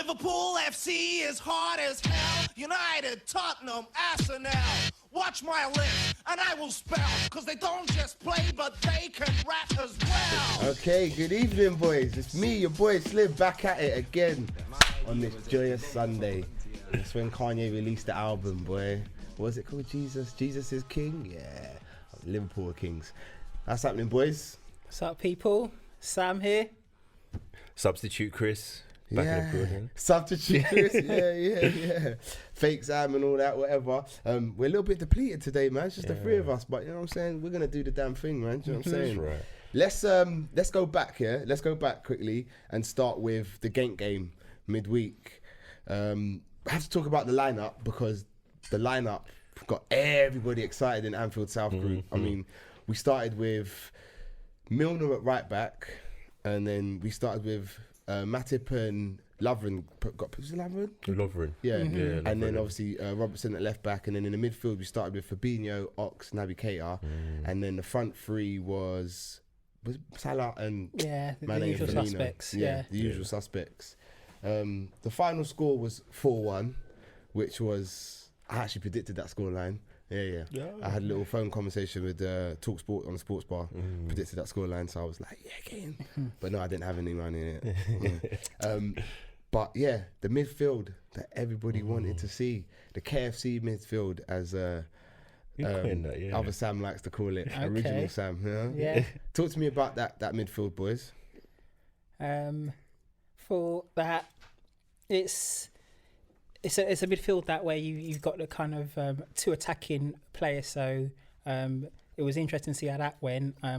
Liverpool FC is hard as hell. United, Tottenham, Arsenal. Watch my lips, and I will spell. Cause they don't just play, but they can rap as well. Okay, good evening, boys. It's me, your boy Slim, back at it again on this joyous Sunday. That's when Kanye released the album, boy. What was it called? Jesus? Jesus is King? Yeah. Liverpool Kings. That's happening, boys. What's up, people? Sam here. Substitute Chris. Back in the building. Substitute Chris. yeah. Fake Sam and all that, whatever. We're a little bit depleted today, man. It's just the three of us, but you know what I'm saying? We're going to do the damn thing, man. Do you know what I'm saying? That's right. Let's go back here. Let's go back quickly and start with the Genk game midweek. I have to talk about the lineup because the lineup got everybody excited in Anfield South group. I mean, we started with Milner at right back, and then we started with Matip and Lovren. Was it Lovren? Lovren. Yeah. Lovren. And then obviously Robertson at left back, and then in the midfield we started with Fabinho, Ox, Naby Keita, and then the front three was Salah and Yeah, Mane the usual and Firmino. suspects. The usual suspects. The final score was 4-1, which was, I actually predicted that scoreline. Yeah. I had a little phone conversation with Talk Sport on the sports bar. Predicted that scoreline, so I was like, yeah, get in. But no, I didn't have any money in it. But yeah, the midfield that everybody wanted to see, the KFC midfield, as other Sam likes to call it, original Sam. You know? Yeah. Talk to me about that midfield, boys. For that, it's a midfield that way you've got the kind of two attacking players. So it was interesting to see how that went. I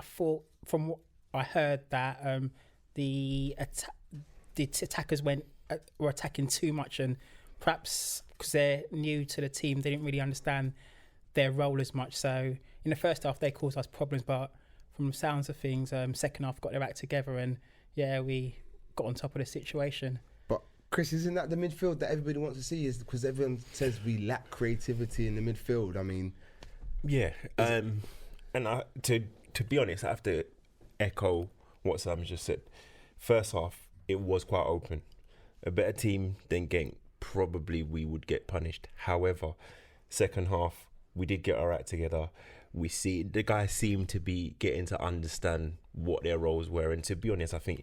thought from what I heard that the attackers were attacking too much, and perhaps because they're new to the team, they didn't really understand their role as much. So in the first half, they caused us problems, but from the sounds of things, second half got their act together, and we got on top of the situation. But Chris, isn't that the midfield that everybody wants to see? Is because everyone says we lack creativity in the midfield. I mean, and to be honest, I have to echo what Sam just said. First half, it was quite open. A better team than Genk, probably we would get punished. However, second half, we did get our act together. We see the guys seem to be getting to understand what their roles were, and to be honest, I think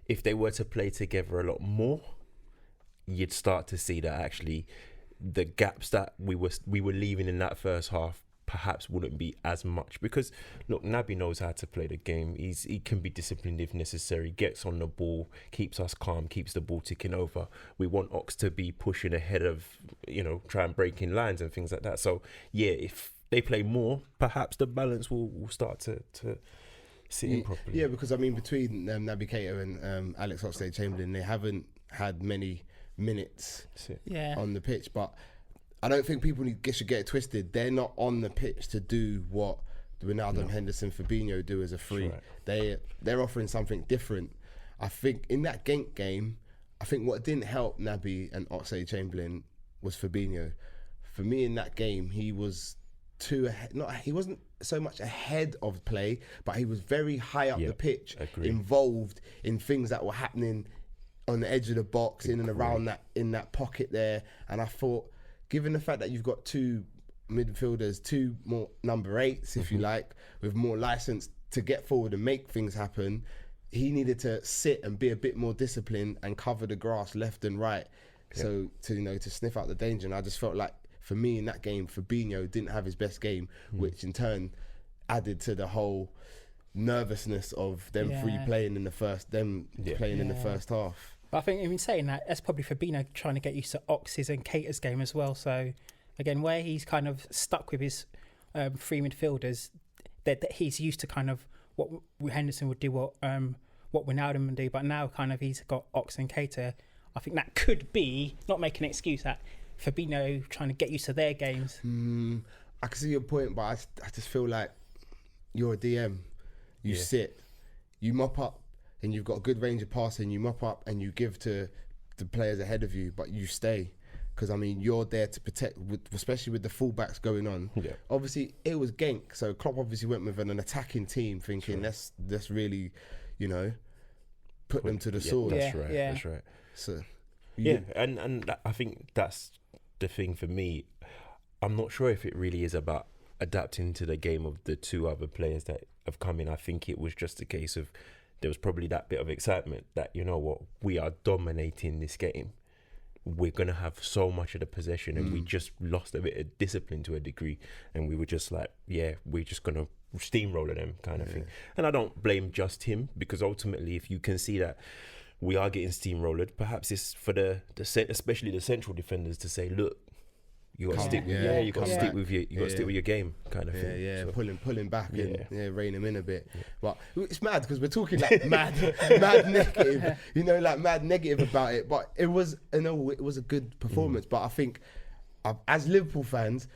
if they were to play together a lot more, you'd start to see that actually the gaps that we were leaving in that first half perhaps wouldn't be as much, because look, Naby knows how to play the game. He can be disciplined if necessary, gets on the ball, keeps us calm, keeps the ball ticking over. We want Ox to be pushing ahead of, try and break in lines and things like that. So yeah, if they play more, perhaps the balance will start to sit in properly. Yeah, because I mean, between Naby Keita and Alex Oxlade-Chamberlain, they haven't had many minutes on the pitch. But I don't think people should get it twisted. They're not on the pitch to do what Wijnaldum, Henderson, Fabinho do as a free. Right. They're offering something different. I think in that Genk game, I think what didn't help Naby and Oxlade-Chamberlain was Fabinho. For me, in that game, he was too ahead. He wasn't so much ahead of play, but he was very high up the pitch, involved in things that were happening on the edge of the box, in and around in that pocket there. And I thought, given the fact that you've got two midfielders, two more number 8s, if you like, with more license to get forward and make things happen, he needed to sit and be a bit more disciplined and cover the grass left and right. So to sniff out the danger. And I just felt like, for me in that game, Fabinho didn't have his best game, which in turn added to the whole nervousness of them playing in the first half. But I think even saying that, that's probably Fabinho trying to get used to Ox's and Keita's game as well. So again, where he's kind of stuck with his three midfielders, that he's used to kind of what Henderson would do, what Wijnaldum would do. But now kind of he's got Ox and Keita. I think that could be, not making an excuse, that Fabinho trying to get used to their games. I can see your point, but I just feel like you're a DM. You sit, you mop up, and you've got a good range of passing. You mop up and you give to the players ahead of you, but you stay. Because, I mean, you're there to protect, especially with the fullbacks going on. Yeah. Obviously, it was Genk, so Klopp obviously went with an attacking team, thinking let's really, put them to the sword. That's right. So And I think that's the thing for me. I'm not sure if it really is about adapting to the game of the two other players that have come in. I think it was just a case of there was probably that bit of excitement that, you know what, we are dominating this game. We're going to have so much of the possession, and we just lost a bit of discipline to a degree, and we were just like, we're just going to steamroller them kind of thing. And I don't blame just him, because ultimately if you can see that we are getting steamrollered, perhaps it's for especially the central defenders to say, look, you got to stick with you got to stick with your game kind of thing. So, pulling back and rein him in a bit. But it's mad because we're talking like mad negative, like mad negative about it. But it was a good performance. But I think as Liverpool fans,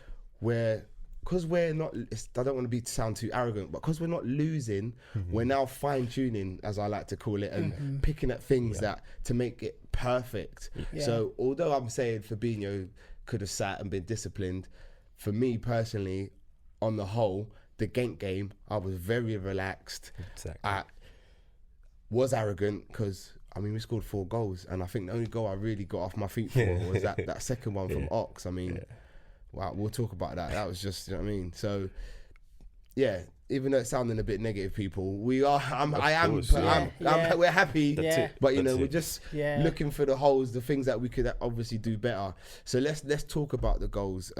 because we're not, I don't want to sound too arrogant, but because we're not losing, we're now fine tuning, as I like to call it, and picking at things that to make it perfect. So although I'm saying Fabinho could have sat and been disciplined, for me personally, on the whole, the Genk game, I was very relaxed. Exactly. Was arrogant because we scored 4 goals, and I think the only goal I really got off my feet for was that second one from Ox. Wow, we'll talk about that. That was just, you know what I mean? So, even though it's sounding a bit negative, people, we're happy. But we're just looking for the holes, the things that we could obviously do better. So let's talk about the goals.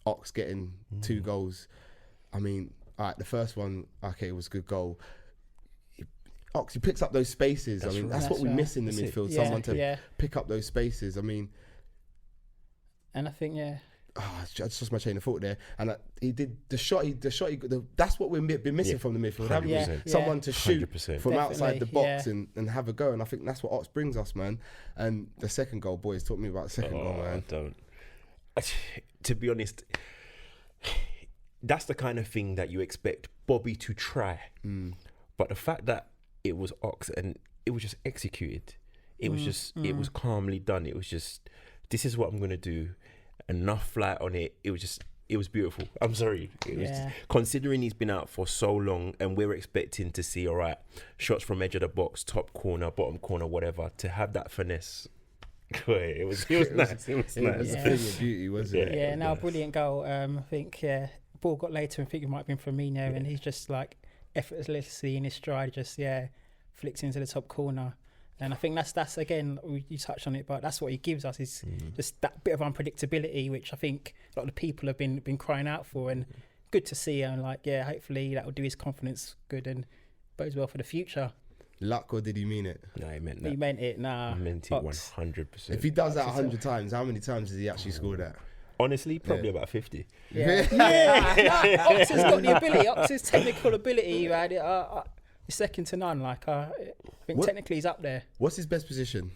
Ox getting 2 goals. All right, the first one, it was a good goal. Ox, he picks up those spaces. That's what we miss in the midfield. Someone to pick up those spaces. And I think I just lost my chain of thought there. And he did the shot. That's what we've been missing from the midfield, haven't we? Someone to shoot 100%. From outside the box and have a go. And I think that's what Ox brings us, man. And the second goal, boys, talk me about the second goal, man. To be honest, that's the kind of thing that you expect Bobby to try. But the fact that it was Ox and it was just executed, it was just it was calmly done. It was just, this is what I'm gonna do. Enough flight on it. It was beautiful. I'm sorry. It was just, considering he's been out for so long, and we're expecting to see, all right, shots from edge of the box, top corner, bottom corner, whatever, to have that finesse. It was nice. It was a thing of beauty, wasn't it? Yeah, no, brilliant goal. I think ball got later, and I think it might have been Firmino, and he's just like effortlessly in his stride, just flicks into the top corner. And I think that's again, you touched on it, but that's what he gives us, is just that bit of unpredictability, which I think a lot of the people have been crying out for, and good to see. And hopefully that will do his confidence good and bodes well for the future. Luck, or did he mean it? No, he meant that. He meant it. Nah, he meant it 100%. If he does that 100 times, how many times has he actually scored that? Honestly, probably about 50. Ox has got the ability. Ox's technical ability, right? It's second to none. I think technically he's up there. What's his best position?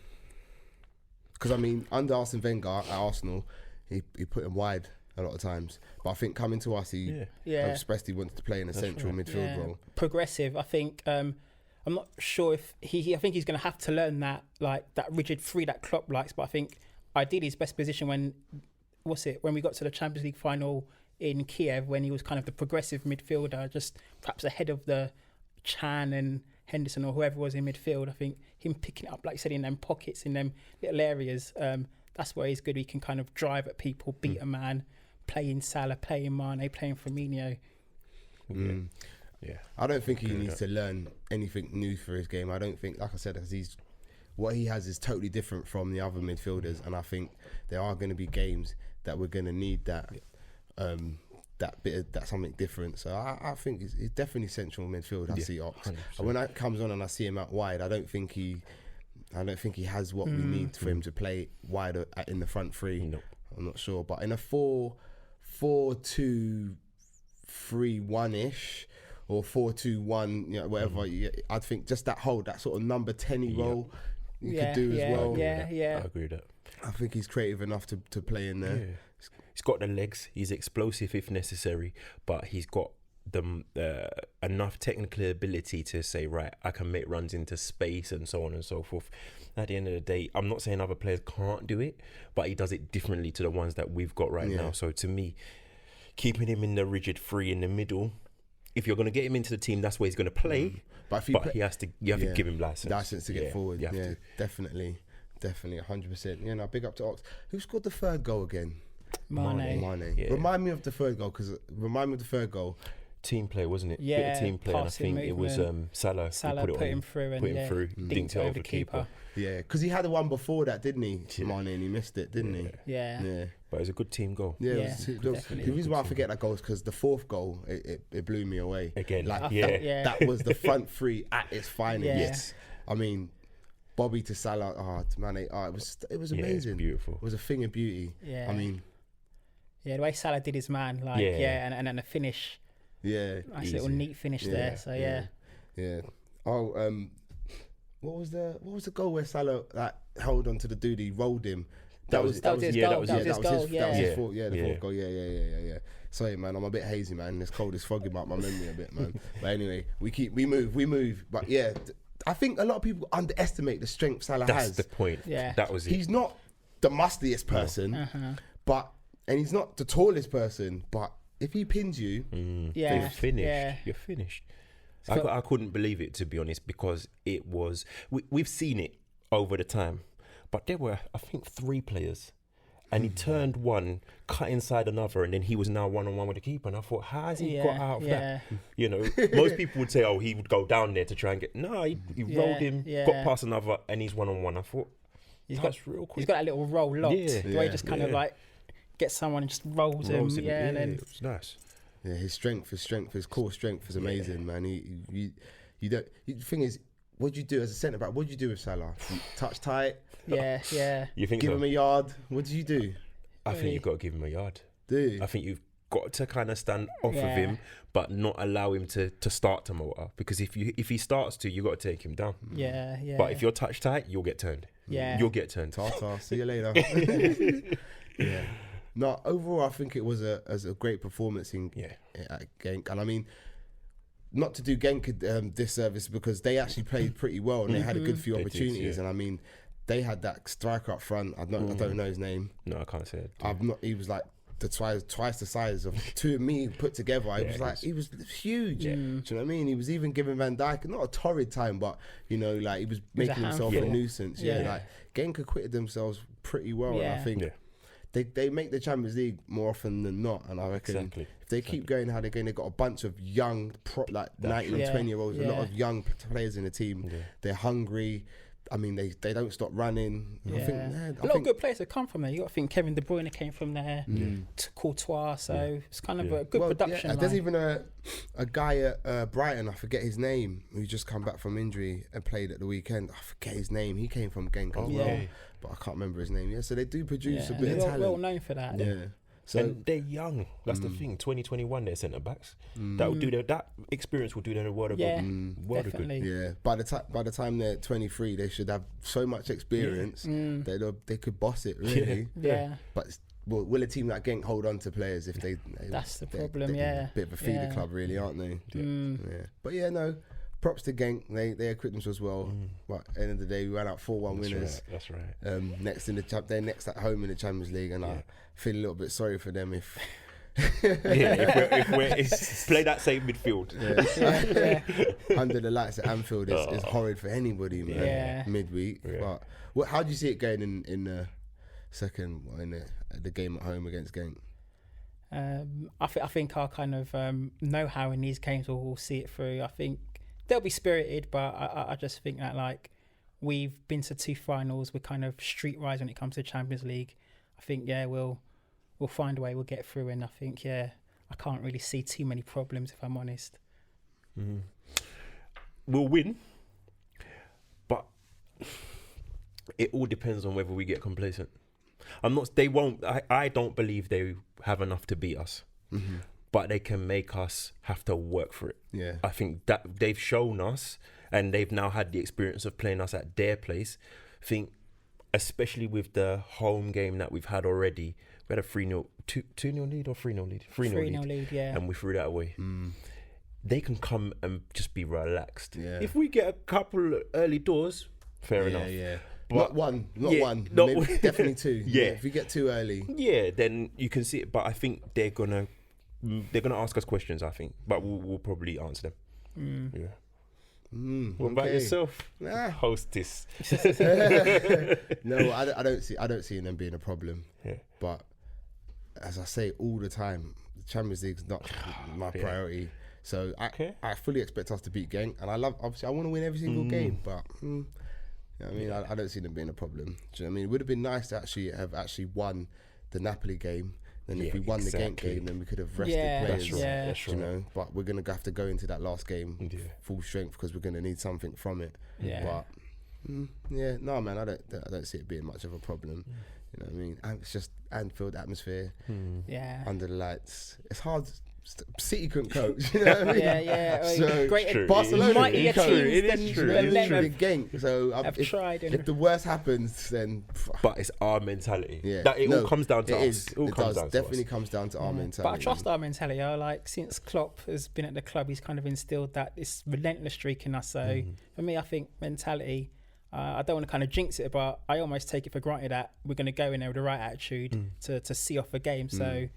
Because under Arsene Wenger at Arsenal, he put him wide a lot of times. But I think coming to us, he expressed he wanted to play in a central midfield role. Progressive. I think. I'm not sure if I think he's going to have to learn that, that rigid 3 that Klopp likes. But I think ideally his best position when we got to the Champions League final in Kiev, when he was kind of the progressive midfielder, just perhaps ahead of the Chan and Henderson or whoever was in midfield. I think him picking it up, like you said, in them pockets, in them little areas, that's where he's good. He can kind of drive at people, beat a man, playing Salah, playing Mane, playing Firmino. I don't think he needs to learn anything new for his game. I don't think, like I said, because what he has is totally different from the other midfielders, and I think there are going to be games that we're going to need that that's something different. So I think he's definitely central midfield. I see Ox. And when that comes on and I see him out wide, I don't think he has what we need for him to play wide in the front 3. No. I'm not sure, but in a 4-2-3-1-ish or 4-2-1, whatever. I think just that sort of number 10 role you could do as well. Yeah. I agree with that. I think he's creative enough to play in there. Yeah. He's got the legs. He's explosive if necessary, but he's got enough technical ability to say, right, I can make runs into space and so on and so forth. At the end of the day, I'm not saying other players can't do it, but he does it differently to the ones that we've got right now. So to me, keeping him in the rigid 3 in the middle, if you're going to get him into the team, that's where he's going to play. But you have to give him license to get forward. Yeah, definitely. Definitely, 100%. Yeah, no, big up to Ox. Who scored the third goal again? Mane. Yeah. Remind me of the third goal. Team play, wasn't it? Yeah, Bit of team play, and I think it was Salah. Salah put him through and dinked it over the keeper. Yeah, because he had the one before that, didn't he? Mane, and he missed it, didn't he? Yeah. But it was a good team goal. Yeah, the reason why I forget that goal is because the fourth goal, it blew me away. Again, that was the front three at its finest. Yeah. Yes. I mean, Bobby to Salah, to Mane, it was amazing. It's beautiful. It was a thing of beauty. Yeah. I mean, the way Salah did his man, and then the finish. Yeah. Nice little neat finish there. So yeah. Oh, what was the goal where Salah held on to the dude, he rolled him? That was his goal. That was his fourth. Yeah, the fourth goal. Yeah. Sorry, man, I'm a bit hazy, man. This cold is fogging up my memory a bit, man. But anyway, we move. But yeah, I think a lot of people underestimate the strength Salah has. That's the point. Yeah, that was it. He's not the mustiest person, and he's not the tallest person, but if he pins you, you're finished. You're finished. I couldn't believe it, to be honest, because it was. We've seen it over the time, but there were, I think, 3 players, and he turned one, cut inside another, and then he was now 1-on-1 with the keeper. And I thought, how has he got out of that? You know, most people would say, oh, he would go down there to try and get. No, he rolled him, got past another, and he's 1-on-1. I thought, that's real quick. He's got that little roll locked, where he just kind of like gets someone and just rolls him. Yeah, and then it was nice. Yeah, his core strength is amazing, man. You don't. The thing is, what do you do as a centre back? What do you do with Salah? You touch tight. Yeah. You think give him a yard? What do you do? I think you've got to give him a yard. Do you? I think you've got to kind of stand off of him, but not allow him to start to motor. Because if he starts to, you got to take him down. Yeah. But if you're touch tight, you'll get turned. Yeah. You'll get turned. Ta-ta. See you later. Yeah. No, overall, I think it was a great performance at Genk. And I mean, not to do Genk disservice, because they actually played pretty well and they had a good few opportunities. And I mean, they had that striker up front. I don't know his name. No, I can't say it. He was like twice the size of two of me put together. He was huge. Do you know what I mean? He was even giving Van Dijk not a torrid time, but you know, like he was making himself a nuisance. Like Genk acquitted themselves pretty well, and I think they make the Champions League more often than not. And I reckon if they keep going how they're going, they've got a bunch of young 19 and 20-year-olds, a lot of young players in the team. They're hungry. I mean, they don't stop running. I think, a lot of good players have come from there. You got to think Kevin De Bruyne came from there, to Courtois, so it's kind of a good production. There's even a guy at Brighton, I forget his name, who just come back from injury and played at the weekend. I forget his name. He came from Genk as well, but I can't remember his name. Yeah, so they do produce a bit of talent. Well known for that. Yeah. So and they're young. That's the thing. 2021, they're centre backs. That will do that experience will do them a world of good. World of good. Yeah. By the time they're 23, they should have so much experience that they could boss it really. Yeah. But will a team like Genk hold on to players if they? That's the problem. They're a bit of a feeder club, really, aren't they? Yeah. But yeah, no. Props to Genk. They equipped themselves well. But at the end of the day, we ran out 4-1 winners. That's right. Next they're next at home in the Champions League, and I feel a little bit sorry for them if. if we're play that same midfield. Under the lights at Anfield is horrid for anybody, man. Midweek. But how do you see it going in the second in the game at home against Genk? I think our kind of know-how in these games will see it through. I think they'll be spirited, but I just think that like we've been to 2 finals, we're kind of streetwise when it comes to Champions League. I think we'll find a way, we'll get through, and I think I can't really see too many problems if I'm honest. We'll win, but it all depends on whether we get complacent. They won't. I don't believe they have enough to beat us. But they can make us have to work for it. Yeah, I think that they've shown us, and they've now had the experience of playing us at their place. I think, especially with the home game that we've had already, we had a 3-0, 2-0 lead or 3-0 lead? 3-0 lead, yeah. And we threw that away. They can come and just be relaxed. Yeah. If we get a couple early doors, fair enough. Yeah. But not one. Maybe, definitely 2. Yeah. If we get too early. Yeah, then you can see it. But I think they're gonna ask us questions, I think, but we'll probably answer them. What about yourself, Nah. hostess? No, I don't see them being a problem. Yeah. But as I say all the time, the Champions League's not my priority. So I fully expect us to beat Genk, and I want to win every single game. But you know what I mean, I don't see them being a problem. Do you know what I mean? It would have been nice to have won the Napoli game. Then if we won the Genk game, then we could have rested players. That's right. You know, but we're gonna have to go into that last game full strength because we're gonna need something from it. Yeah. But no, man, I don't see it being much of a problem. You know what I mean? And it's just Anfield atmosphere. Yeah. Under the lights, it's hard. City couldn't coach. You know what I mean? Yeah. So Great Barcelona mightier coach. teams It than is true. Big Genk. So I've tried. If the worst happens, then. But it's our mentality. Yeah. That it all comes down to us. Definitely comes down to our mentality. But I trust our mentality. Like since Klopp has been at the club, he's kind of instilled that this relentless streak in us. So for me, I think mentality. I don't want to kind of jinx it, but I almost take it for granted that we're going to go in there with the right attitude to see off a game. So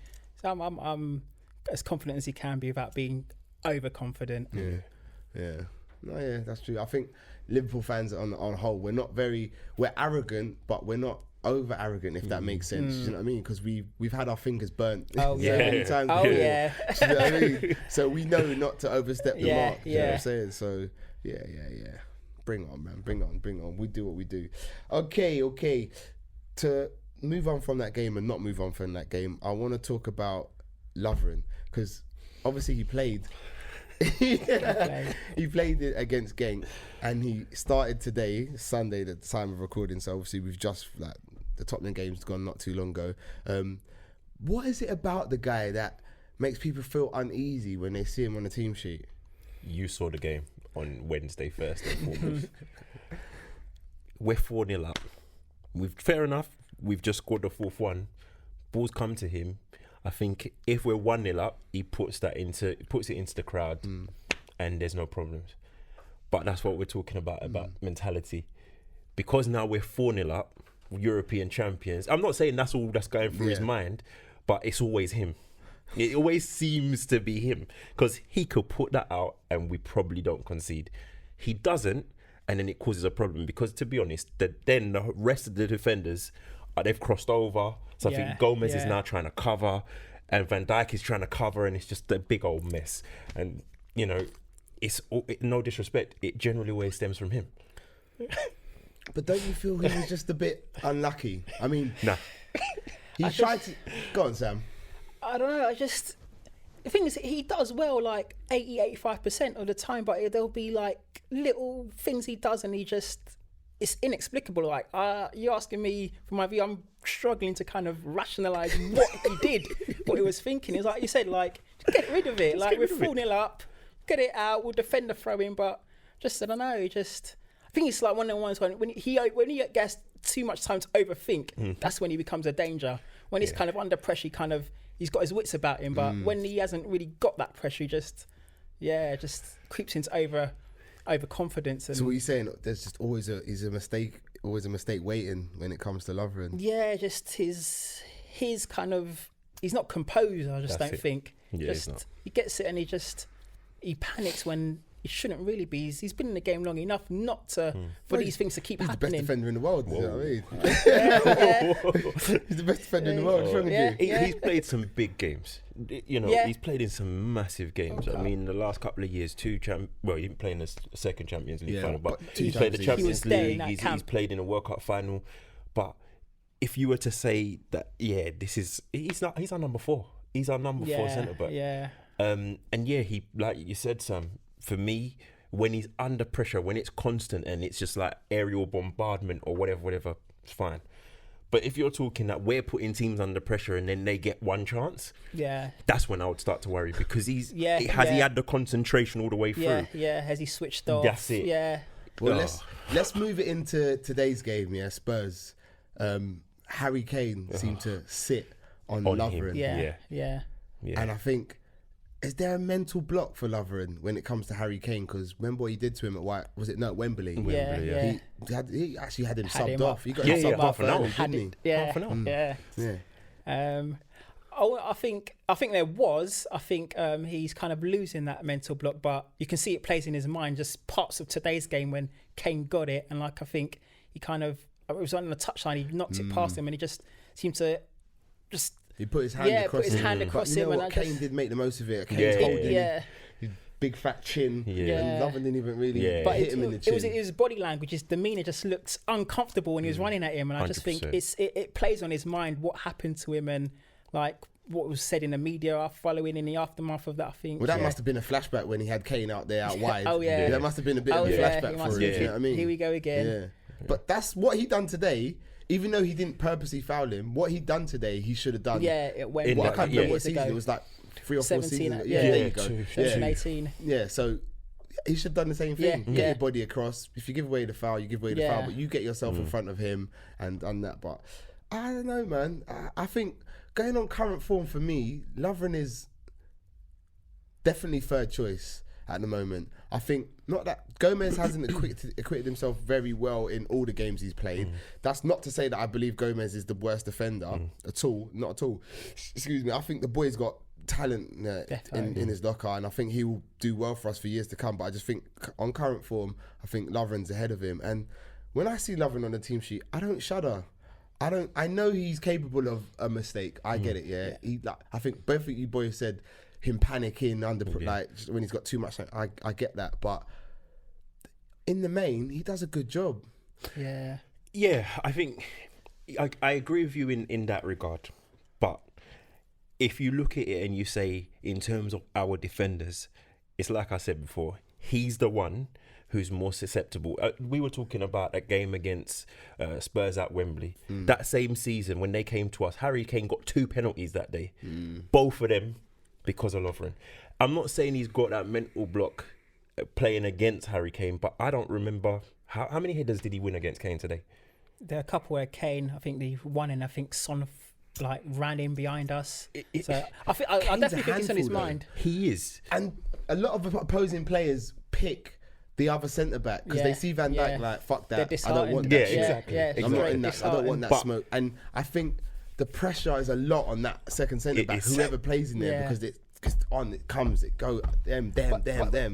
I'm as confident as he can be without being overconfident. Yeah. No, yeah, that's true. I think Liverpool fans on whole, we're arrogant, but we're not over arrogant, if that makes sense. You know what I mean? Because we've had our fingers burnt so many times before. Yeah. Do you know what I mean? So we know not to overstep the mark. You know what I'm saying? So yeah. Bring on, man. Bring on. We do what we do. Okay. To move on from that game and not move on from that game, I want to talk about Lovren, because obviously he played. He played it against Genk, and he started today, Sunday, the time of recording. So obviously we've just the Tottenham game's gone not too long ago. What is it about the guy that makes people feel uneasy when they see him on the team sheet? You saw the game on Wednesday, first and foremost. We're 4-0 up. Fair enough. We've just scored the fourth one. Balls come to him. I think if we're 1-0 up, he puts it into the crowd, and there's no problems. But that's what we're talking about mentality. Because now we're 4-0 up, European champions. I'm not saying that's all that's going through his mind, but it's always him. It always seems to be him, because he could put that out and we probably don't concede. He doesn't, and then it causes a problem, because to be honest, then the rest of the defenders, they've crossed over. So I think Gomez is now trying to cover, and Van Dijk is trying to cover, and it's just a big old mess. And, you know, no disrespect, it generally always stems from him. But don't you feel he was just a bit unlucky? I mean, nah. He tried to... Go on, Sam. I don't know. The thing is, he does well like 80-85% of the time, but there'll be like little things he does, and it's inexplicable. Like, you're asking me for my view. I'm struggling to kind of rationalise what he did, what he was thinking. It's like you said, like, get rid of it. Like, we're 4-0 up, get it out. We'll defend the throw in, but I don't know. I think it's like one of the ones when he gets too much time to overthink. That's when he becomes a danger. When he's kind of under pressure, he's got his wits about him. But when he hasn't really got that pressure, he just creeps into overconfidence. And so what you're saying, there's just always a mistake waiting when it comes to Lovren. Yeah, just his kind of, he's not composed. I just don't think. Yeah, he gets it, and he panics when he shouldn't really be. He's been in the game long enough not to for these things to keep happening. He's the best defender in the world. You know what I mean? He's the best defender in the world. What's wrong with you? He's played some big games. You know, he's played in some massive games. I mean, the last couple of years, he didn't play in the second Champions League final, but he's played the Champions League. He's played in a World Cup final. But if you were to say that, he's our number 4. He's our number 4 centre back. Yeah. And he, like you said, Sam, for me, when he's under pressure, when it's constant and it's just like aerial bombardment or whatever, it's fine. But if you're talking that we're putting teams under pressure and then they get one chance, that's when I would start to worry, because he had the concentration all the way through? Has he switched off? That's it. Yeah. Well, let's move it into today's game. Spurs. Harry Kane seemed to sit on Lovren. Yeah. And I think, is there a mental block for Lovren when it comes to Harry Kane? Because remember what he did to him at Wembley? Yeah. He actually had him subbed off. He got half subbed off an hour, early, didn't he? Yeah. Half an hour. Yeah. I think there was. I think he's kind of losing that mental block, but you can see it plays in his mind. Just parts of today's game when Kane got it, and like I think he kind of it was on the touchline. He knocked it past him, and he just seemed to just. He put his hand across him. Across him. And Kane did make the most of it. Kane's holding his big fat chin. And Lovren didn't even really hit him in the chin. It was his body language, his demeanour just looked uncomfortable when he was running at him. And I just think it plays on his mind what happened to him and like what was said in the media following in the aftermath of that, I think. Well, that must have been a flashback when he had Kane out there out wide. That must have been a bit of a flashback for him. You know what I mean? Here we go again. Yeah. But that's what he done today. Even though he didn't purposely foul him, what he done today, he should have done. Yeah, it went. I can't remember what season it was, like 3 or 4 seasons. There you go. 2018. Yeah, so he should have done the same thing. Get your body across. If you give away the foul, you give away the foul. But you get yourself in front of him and done that. But I don't know, man. I think going on current form for me, Lovren is definitely third choice at the moment. I think not that Gomez hasn't acquitted himself very well in all the games he's played. That's not to say that I believe Gomez is the worst defender at all. Not at all. Excuse me. I think the boy's got talent in his locker, and I think he will do well for us for years to come. But I just think on current form, I think Lovren's ahead of him. And when I see Lovren on the team sheet, I don't shudder. I know he's capable of a mistake. I get it. Yeah. I think both of you boys said him panicking under like when he's got too much. I get that, but in the main, he does a good job. Yeah. I think I agree with you in that regard, but if you look at it and you say in terms of our defenders, it's like I said before, he's the one who's more susceptible. We were talking about a game against Spurs at Wembley. That same season when they came to us, Harry Kane got 2 penalties that day. Both of them because of Lovren. I'm not saying he's got that mental block playing against Harry Kane, but I don't remember how many headers did he win against Kane today? There are a couple where Kane, I think the one, and I think Son like ran in behind us. So I definitely think it's on his mind. He is, and a lot of opposing players pick the other centre back because they see Van Dijk like fuck that. I don't want that. Exactly. I'm not in that. I don't want that smoke. And I think the pressure is a lot on that second centre back, whoever plays in there, because it comes, it goes, them.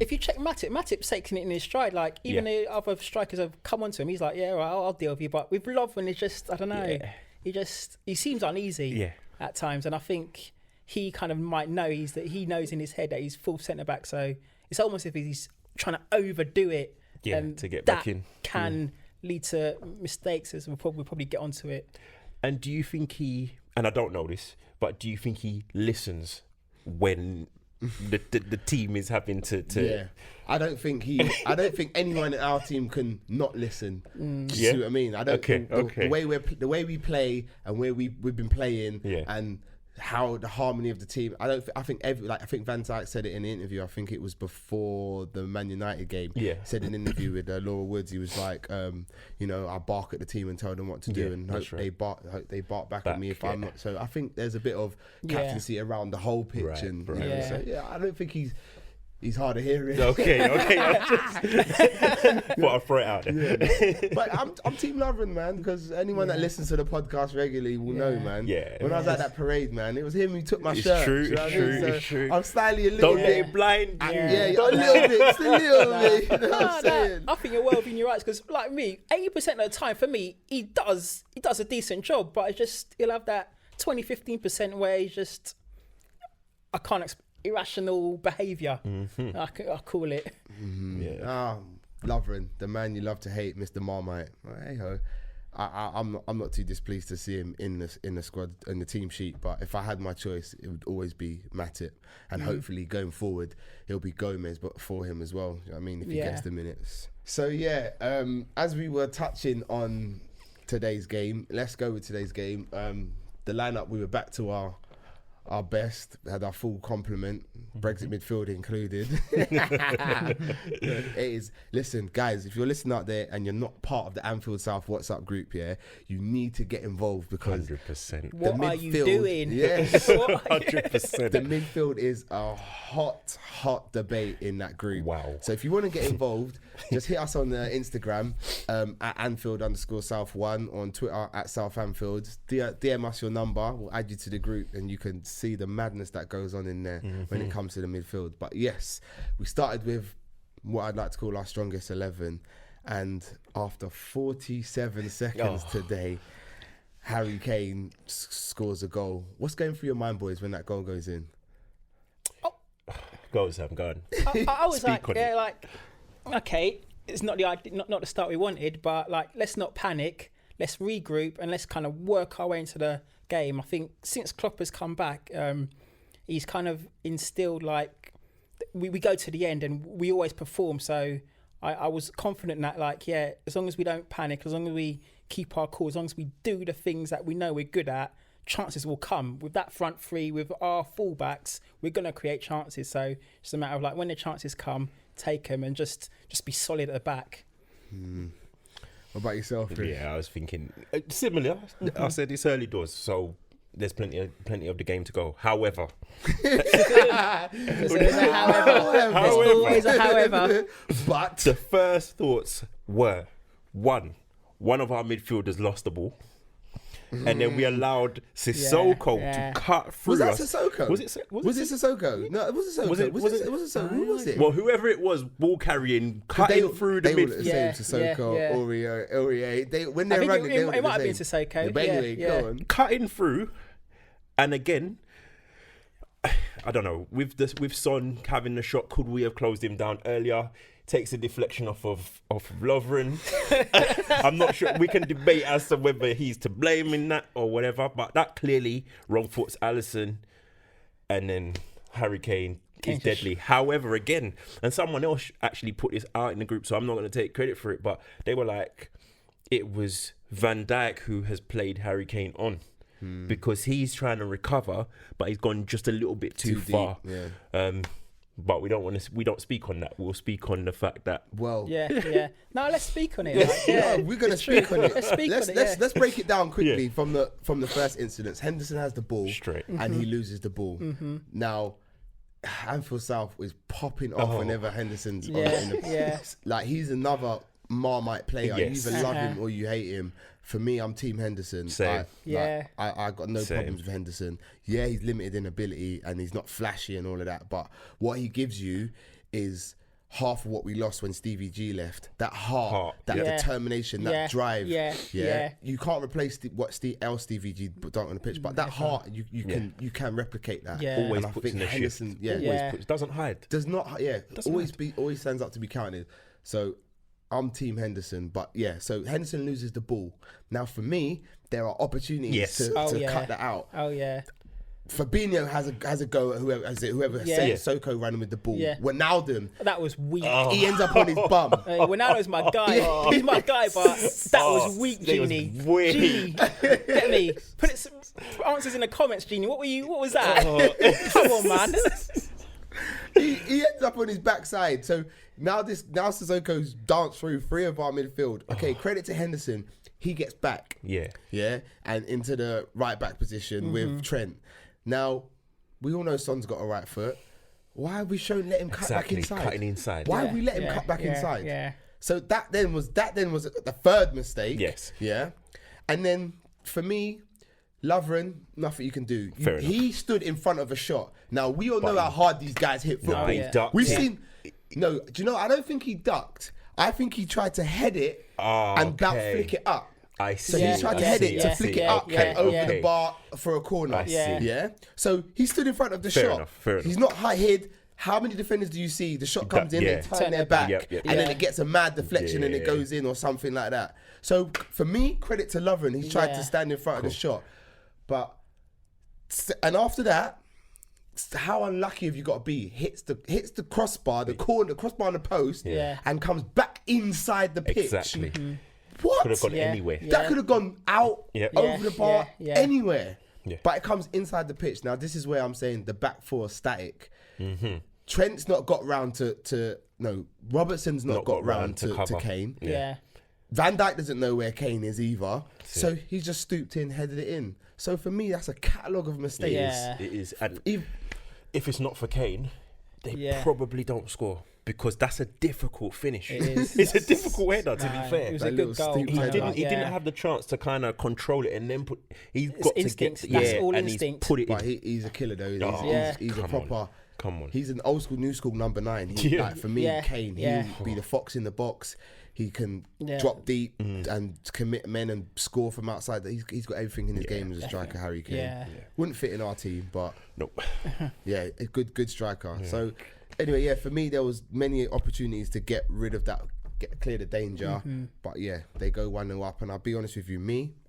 If you check Matip's taking it in his stride. Like, even the other strikers have come onto him, he's like, yeah, right, I'll deal with you. But with Lovren, it's just, I don't know, he seems uneasy at times. And I think he kind of might know, he knows in his head that he's full centre-back. So it's almost as if he's trying to overdo it. And to get back in. Can lead to mistakes, as we'll probably get onto it. And do you think he, and I don't know this, but do you think he listens when the team is having to Yeah, I don't think anyone in our team can not listen. Do you see what I mean? I don't think the way we play and where we've been playing and how the harmony of the team. I think Van Dijk said it in the interview. I think it was before the Man United game. Said in an interview with Laura Woods, he was like, I bark at the team and tell them what to do, and hope they bark back at me if I'm not. So I think there's a bit of captaincy around the whole pitch, So I don't think he's hard of hearing. Okay. But I'll throw it out there. But I'm Team Lovren, man, because anyone that listens to the podcast regularly will know, man. When I was at that parade, man, it was him who took my shirt. It's true. I'm slightly a little bit. Don't get blind. A little bit. Just a little bit. You know what I'm saying? I think you're well within your rights, because like me, 80% of the time for me, he does a decent job, but it's just, he'll have that 20-15% where he's just, I can't irrational behaviour. I call it. Lovren, the man you love to hate, Mr. Marmite. Hey ho, I'm not too displeased to see him in the squad, in the team sheet. But if I had my choice, it would always be Matip, and hopefully going forward it'll be Gomez, but for him as well. You know what I mean, if he gets the minutes. So as we were touching on today's game, let's go with today's game. The lineup, we were back to our best, had our full complement, Brexit midfield included. It is. Listen, guys, if you're listening out there and you're not part of the Anfield South WhatsApp group, you need to get involved, because 100%. What are you doing? Yes, 100%. The midfield is a hot debate in that group. Wow. So if you want to get involved, just hit us on the Instagram at Anfield_South1, on Twitter at South Anfield. DM us your number. We'll add you to the group, and you can see the madness that goes on in there when it comes to the midfield. But yes, we started with what I'd like to call our strongest 11, and after 47 seconds today, Harry Kane scores a goal. What's going through your mind, boys, when that goal goes in? Go, Sam, go on. I was like, okay, it's not the start we wanted, but like, let's not panic. Let's regroup and let's kind of work our way into the game. I think since Klopp has come back, he's kind of instilled like we go to the end and we always perform. So I was confident that like, yeah, as long as we don't panic, as long as we keep our cool, as long as we do the things that we know we're good at, chances will come. With that front three, with our fullbacks, we're going to create chances. So it's a matter of like when the chances come, take them and just be solid at the back. What about yourself, Chris? Yeah, I was thinking similar. I said it's early doors, so there's plenty of the game to go. However, There's always a however. But the first thoughts were one of our midfielders lost the ball. And then we allowed Sissoko to cut through. Was that us. Sissoko? Was it Sissoko? No, it wasn't Sissoko. Was it Sissoko? Who was it? Well, whoever it was, ball carrying, cutting through the They were midfield. the same, Sissoko, Aurier. When they're running, it might have been Sissoko. But anyway, go on. Cutting through, and again, I don't know. With Son having the shot, could we have closed him down earlier? Takes a deflection off of Lovren. I'm not sure. We can debate as to whether he's to blame in that or whatever, but that clearly wrong foots Alisson, and then Harry Kane is deadly. However, again, and someone else actually put this out in the group, so I'm not going to take credit for it, but they were like, it was Van Dijk who has played Harry Kane on. Because he's trying to recover, but he's gone just a little bit too far. Deep, but we don't speak on that. We'll speak on the fact that No, let's speak on it. Like, no, we're gonna speak on it. Let's break it down quickly from the first incident. Henderson has the ball straight, and he loses the ball. Now, Anfield South is popping off whenever Henderson's on in the like he's another Marmite player. Yes. You either love him or you hate him. For me, I'm Team Henderson. Same. I got no problems with Henderson. Yeah, he's limited in ability and he's not flashy and all of that. But what he gives you is half of what we lost when Stevie G left. That heart, that determination, that drive. You can't replace what Stevie G done on the pitch, but that heart, you can replicate that. Yeah. always And puts in the Henderson, shift. Doesn't hide. does not. Always stands up to be counted. So I'm Team Henderson, but so Henderson loses the ball. Now for me, there are opportunities to cut that out. Oh yeah. Fabinho has a go at whoever said Soko ran him with the ball. Yeah. Wijnaldum, that was weak. He ends up on his bum. Wijnaldum's my guy. He's my guy, but that was weak, Genie. Genie, let me put answers in the comments, Genie. What was that? Come on, man. he ends up on his backside. So now Sissoko's danced through three of our midfield. Okay, credit to Henderson. He gets back. Yeah, and into the right back position with Trent. Now, we all know Son's got a right foot. Why have we let him cut back inside? Cutting inside. Why have we let him cut back inside? Yeah. So that then was the third mistake. Yes. Yeah. And then for me, Lovren, nothing you can do. He stood in front of a shot. Now we all know how hard these guys hit football. No, he ducked. We've seen. No, do you know? I don't think he ducked. I think he tried to head it and flick it up. I see. So he tried to head it to flick it up and over the bar for a corner. I see. Yeah. So he stood in front of the shot. Fair enough. He's not high hid. How many defenders do you see? The shot comes in, they turn their back, and then it gets a mad deflection and it goes in or something like that. So for me, credit to Lovren. He tried to stand in front of the shot. And after that, how unlucky have you got to be? Hits the crossbar, the crossbar on the post, and comes back inside the pitch. Exactly. What? Could have gone anywhere. That could have gone out, over the bar, anywhere. Yeah. But it comes inside the pitch. Now, this is where I'm saying the back four is static. Trent's not got round Robertson's not got round to Kane. Yeah. Van Dijk doesn't know where Kane is either. So he's just stooped in, headed it in. So for me, that's a catalogue of mistakes. Yeah. It is. And if it's not for Kane, they probably don't score. because that's a difficult finish. It is. It's a difficult header, to be fair. It was That a little good goal. steep header. He didn't have the chance to kind of control it and then he's got instincts. to get That's all and instinct. he's put it But in. he's a killer though. Yeah. He's a proper. Come on. He's an old school, new school number 9. Like for me, Kane. He'll be the fox in the box. He can drop deep and commit men and score from outside. He's got everything in his game as a striker, Harry Kane. Yeah. Wouldn't fit in our team, but Nope. yeah, a good striker. So anyway, for me, there was many opportunities to get rid of that, clear the danger. But yeah, they go 1-0 up. And I'll be honest with you,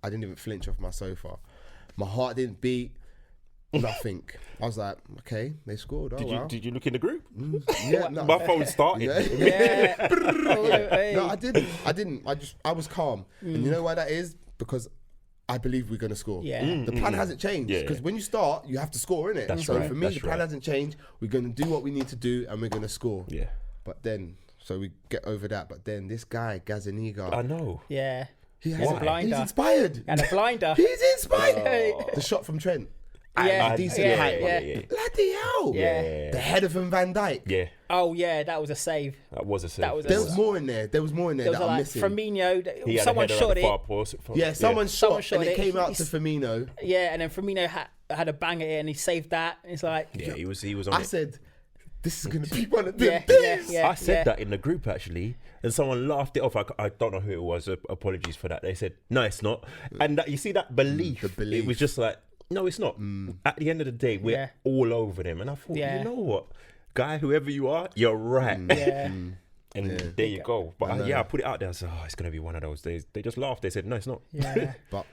I didn't even flinch off my sofa. My heart didn't beat. Nothing. I was like, okay, they scored. Oh, Did you look in the group? Yeah, no. My phone started. No, I didn't. I was calm. And you know why that is? Because I believe we're going to score. Yeah. The plan hasn't changed. Because when you start, you have to score, innit? That's so right. for me, That's the plan right. hasn't changed. We're going to do what we need to do and we're going to score. Yeah. But then, so we get over that. But then this guy, Gazaniga, I know. Yeah. he's a blinder. He's inspired. And a blinder. He's inspired. The shot from Trent. Yeah. Decent height. Yeah. Bloody hell. Yeah. The header from Van Dijk. Yeah. Oh, yeah, that was a save. That was a save. That was a There was more in there. There was more in there There was that I'm like missing. Firmino, He had someone a header shot at the it. far post. Yeah, someone shot and it it. came out to He's- Firmino. Yeah, and then Firmino had a bang at it and he saved that. It's like, Yeah, he was on I it. said, this is going to be one of them yeah, days. yeah. I said that in the group actually, and someone laughed it off. I don't know who it was. Apologies for that. They said, "No, it's not." And that, you see that belief. the belief. It was just like, no, it's not. At the end of the day, we're all over them. And I thought, Yeah. you know what, guy, whoever you are, you're right. Yeah. And there you go. But I put it out there. I said, it's going to be one of those days. They just laughed. They said, no, it's not. Yeah. But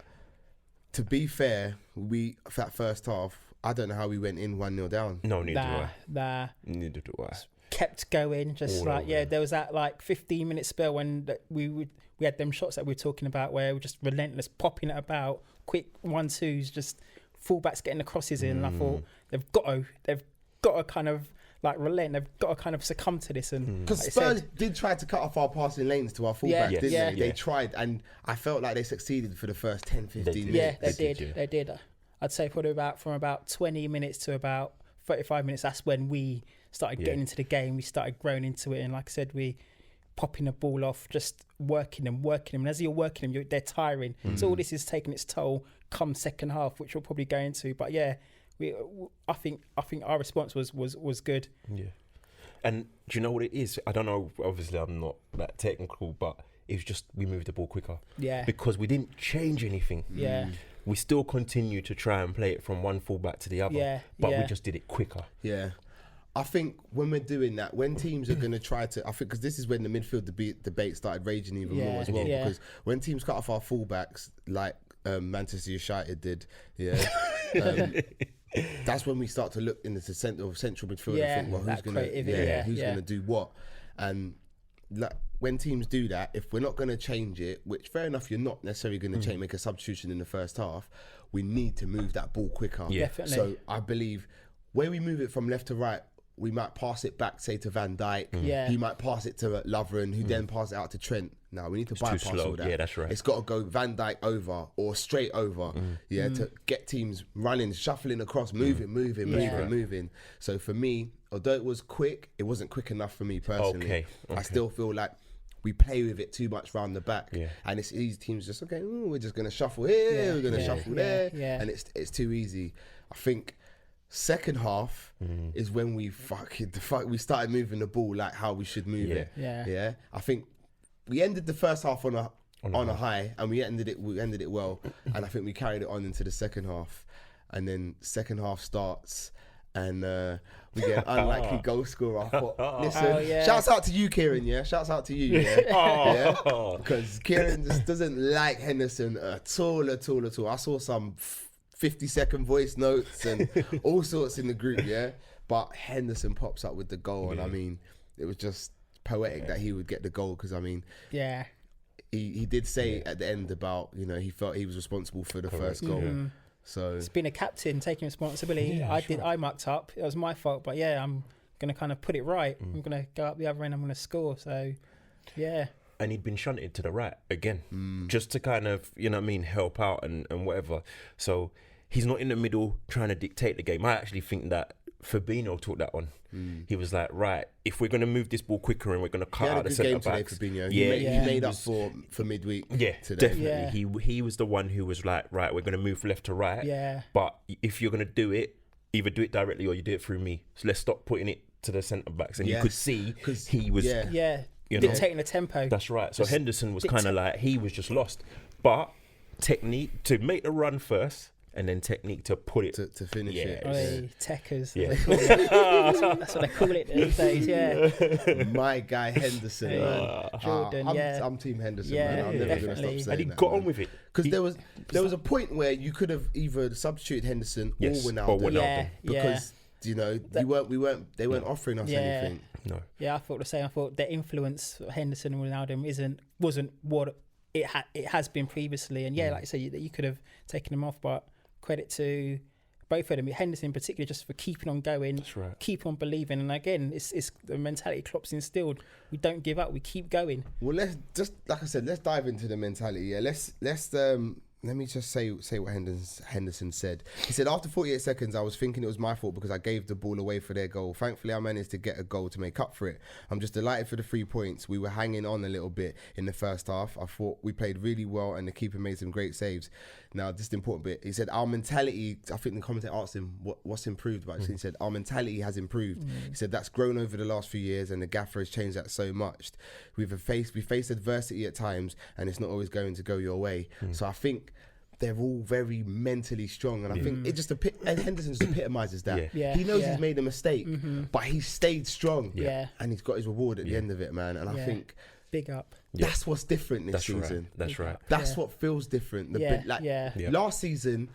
to be fair, that first half, I don't know how we went in 1-0 down. No, neither do I. Nah. Neither do I. Kept going, just All like, over. there was that like 15-minute spell when we had them shots that we were talking about where we were just relentless, popping it about, quick 1-2s, just fullbacks getting the crosses in. And I thought they've got to kind of like relent. They've got to kind of succumb to this. And Because like I Spurs said, did try to cut off our passing lanes to our fullback, Yeah, didn't yeah. they? They tried, and I felt like they succeeded for the first 10, 15 They did. minutes. yeah, they did, did. yeah. They did. I'd say probably from about 20 minutes to about 35 minutes. That's when we started getting into the game. We started growing into it, and like I said, we popping the ball off, just working them. And as you're working them, they're tiring. So all this is taking its toll come second half, which we'll probably go into. But yeah, I think our response was good. Yeah. And do you know what it is? I don't know. Obviously, I'm not that technical, but it's just we moved the ball quicker. Yeah. Because we didn't change anything. Yeah. We still continue to try and play it from one fullback to the other. Yeah, But we yeah. just did it quicker. Yeah. I think when we're doing that, when teams are going to try to, I think because this is when the midfield debate started raging even more as well. Yeah. Because when teams cut off our fullbacks, like Manchester United did, that's when we start to look into the central midfield and think, well, who's that going to, creativity, who's going to do what? And like, when teams do that, if we're not going to change it, which fair enough, you're not necessarily going to make a substitution in the first half, we need to move that ball quicker. Yeah. Definitely. So I believe where we move it from left to right, we might pass it back, say, to Van Dijk. Yeah. He might pass it to Lovren, who then pass it out to Trent. Now, we need to bypass slow. all that. Yeah, that's right. It's got to go Van Dijk over or straight over, to get teams running, shuffling across, moving. So for me, although it was quick, it wasn't quick enough for me personally. Okay. I still feel like we play with it too much round the back. Yeah. And it's these teams just, okay, we're just going to shuffle here, we're going to shuffle there. Yeah. And it's too easy. I think second half is when we we started moving the ball like how we should move it. Yeah. I think we ended the first half on a high, and we ended it well, and I think we carried it on into the second half, and then second half starts, and we get an unlikely goal scorer. I thought, listen, shouts out to you, Kieran. Yeah, shouts out to you. Yeah, because Kieran just doesn't like Henderson at all. I saw some 50-second voice notes and all sorts in the group. Yeah, but Henderson pops up with the goal, and I mean, it was just poetic that he would get the goal, because I mean, he did say at the end about, he felt he was responsible for the first goal. So It's been a captain taking responsibility. I mucked up. It was my fault, but I'm gonna kind of put it right. I'm gonna go up the other end. I'm gonna score. So yeah. And he'd been shunted to the right again, just to kind of, help out and whatever. So he's not in the middle trying to dictate the game. I actually think that Fabinho took that on. He was like, right, if we're going to move this ball quicker and we're going to cut out the centre backs. Fabinho. Yeah, he made up for midweek. Yeah, today. definitely. He was the one who was like, right, we're going to move left to right. Yeah. But if you're going to do it, either do it directly or you do it through me. So let's stop putting it to the centre backs. And you could see he was dictating the tempo. That's right. So Henderson was kind of like, he was just lost. But technique to make the run first, and then technique to put it to finish it. Techers. Yeah. That's what they call it these days. Yeah. My guy Henderson, man. Jordan. I'm Team Henderson, man. I'm never gonna stop saying and he that, got man. on with it Because there was a point where you could have either substituted Henderson or Wijnaldum. Or Wijnaldum. Because you know they weren't offering us anything. No. Yeah, I thought the same. I thought the influence of Henderson and Wijnaldum wasn't what it has been previously. And like I say, you could have taken them off, but credit to both of them. Henderson in particular, just for keeping on going, That's right. keep on believing. And again, it's the mentality Klopp's instilled. We don't give up. We keep going. Well, let's just, like I said, let's dive into the mentality. Yeah, let's let me just say what Henderson said. He said, after 48 seconds, I was thinking it was my fault because I gave the ball away for their goal. Thankfully, I managed to get a goal to make up for it. I'm just delighted for the 3 points. We were hanging on a little bit in the first half. I thought we played really well and the keeper made some great saves. Now, this is the important bit. He said, our mentality, I think the commentator asked him what's improved about it. He said, our mentality has improved. He said, that's grown over the last few years and the gaffer has changed that so much. We face adversity at times and it's not always going to go your way. So I think they're all very mentally strong, and I think it just and Henderson just epitomises that. He knows he's made a mistake, but he stayed strong, and he's got his reward at the end of it, man. And I think big up. That's what's different this season. That's right. That's what feels different. Last season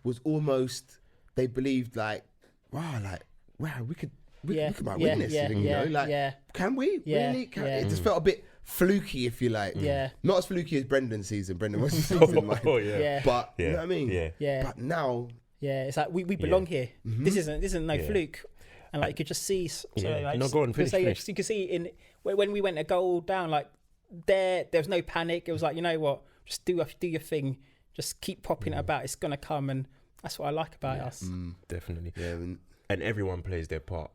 was almost, they believed wow, we could win this, can we really? It just felt a bit fluky, if you like. Not as fluky as Brendan's season. Brendan was season, but you know what I mean. But now, it's like we belong here. This isn't no fluke, and you could just see. Go on, finish. You could see when we went a goal down, there was no panic. It was like, you know what, just do your thing, just keep popping it about. It's gonna come, and that's what I like about us. Definitely. Yeah, and everyone plays their part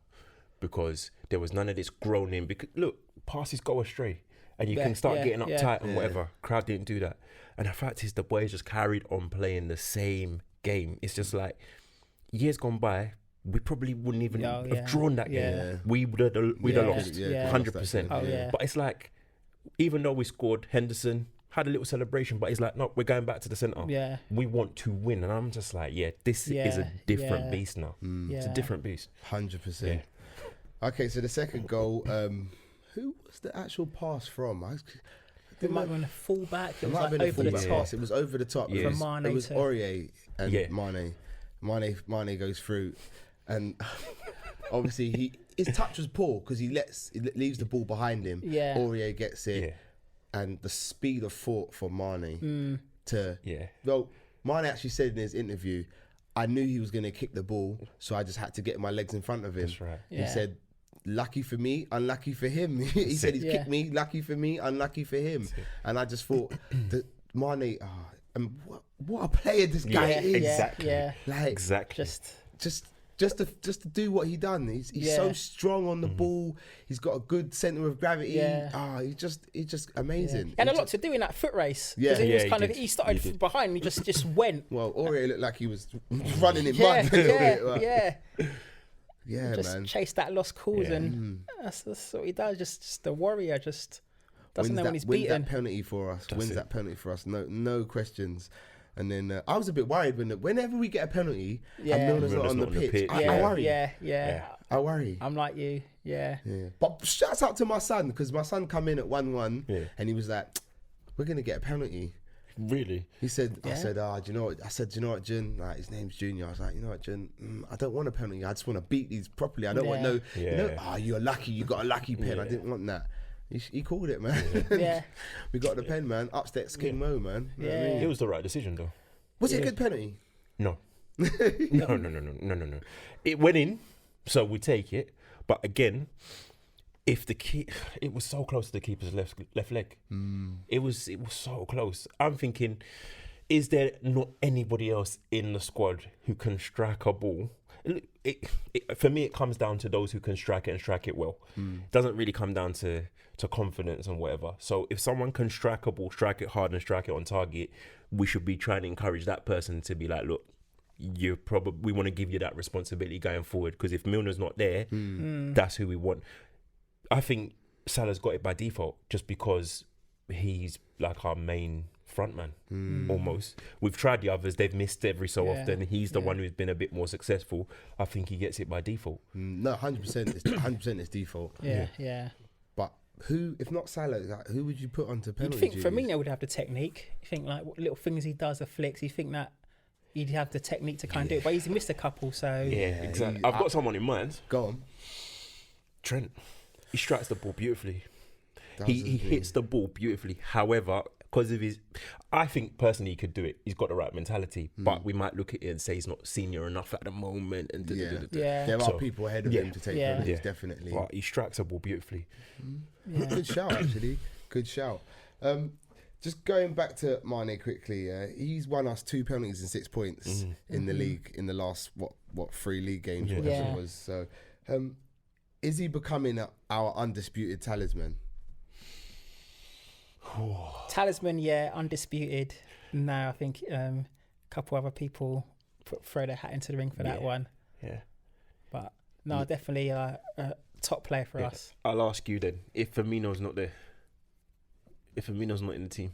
because there was none of this groaning. Because look, passes go astray. And you can start getting uptight and whatever. Crowd didn't do that. And the fact is, the boys just carried on playing the same game. It's just like, years gone by, we probably wouldn't even have drawn that game. We would have lost, 100%. But it's like, even though we scored, Henderson had a little celebration, but he's like, no, we're going back to the centre. We want to win. And I'm just like, this is a different beast now. It's a different beast. 100%. Okay, so the second goal... who was the actual pass from? It might have been a fullback. It might have been a fullback pass. It was over the top. It was Aurier and Mane. Mane goes through, and obviously his touch was poor because he leaves the ball behind him. Aurier gets it, and the speed of thought for Mane Well, Mane actually said in his interview, I knew he was going to kick the ball, so I just had to get my legs in front of him. That's right. He said, lucky for me, unlucky for him. He said he's kicked me, lucky for me, unlucky for him. And I just thought that Mane, and what a player this guy is. Exactly. Exactly. Just to do what he done. He's so strong on the ball. He's got a good centre of gravity. He's just amazing. He had a lot to do in that foot race. Because he started from behind and he just went. Well, Aurier looked like he was running in mud a little bit. Yeah, just man. chase that lost cause, and that's what he does. Just a warrior. Just doesn't know when he's beaten. Wins that penalty for us. Wins that penalty for us. No questions. And then I was a bit worried whenever we get a penalty and Milner's not on the pitch. I worry. I worry. I'm like you. Yeah. But shouts out to my son, because my son come in at 1-1 and he was like, "We're gonna get a penalty." Really? He said, I said, do you know what? I said, do you know what, Jun? Like, his name's Junior. I was like, you know what, Jun? I don't want a penalty. I just want to beat these properly. I don't want no, you're lucky. You got a lucky pen. I didn't want that. He called it, man. We got the pen, man. Upsteps King Mo, man. You know what I mean? It was the right decision, though. Was it a good penalty? No. No. It went in, so we take it. But again, it was so close to the keeper's left leg. It was so close. I'm thinking, is there not anybody else in the squad who can strike a ball For me, it comes down to those who can strike it and strike it well. It doesn't really come down to confidence and whatever. So if someone can strike a ball, strike it hard and strike it on target, we should be trying to encourage that person to be like, look, we want to give you that responsibility going forward, because if Milner's not there, that's who we want. I think Salah's got it by default just because he's like our main frontman almost. We've tried the others, they've missed every so often. He's the one who's been a bit more successful. I think he gets it by default. No, 100%. It's 100% is default. Yeah. But who, if not Salah, like, who would you put onto penalty? You think Firmino would have the technique? You think like what little things he does, the flicks. You think that he'd have the technique to kind of do it, but he's missed a couple. So exactly. I've got someone in mind. Go on. Trent. He strikes the ball beautifully. He hits the ball beautifully. However, because of I think personally he could do it. He's got the right mentality, but we might look at it and say he's not senior enough at the moment. And there are people ahead of him to take penalties, definitely. But he strikes the ball beautifully. Good shout, actually. Good shout. Just going back to Mane quickly, he's won us 2 penalties and 6 points in the league in the last what 3 league games, whatever it was. So, is he becoming our undisputed talisman? Talisman, undisputed. No, I think a couple other people throw their hat into the ring for that one. Yeah, but no, definitely a top player for us. I'll ask you then, if Firmino's not there, if Firmino's not in the team.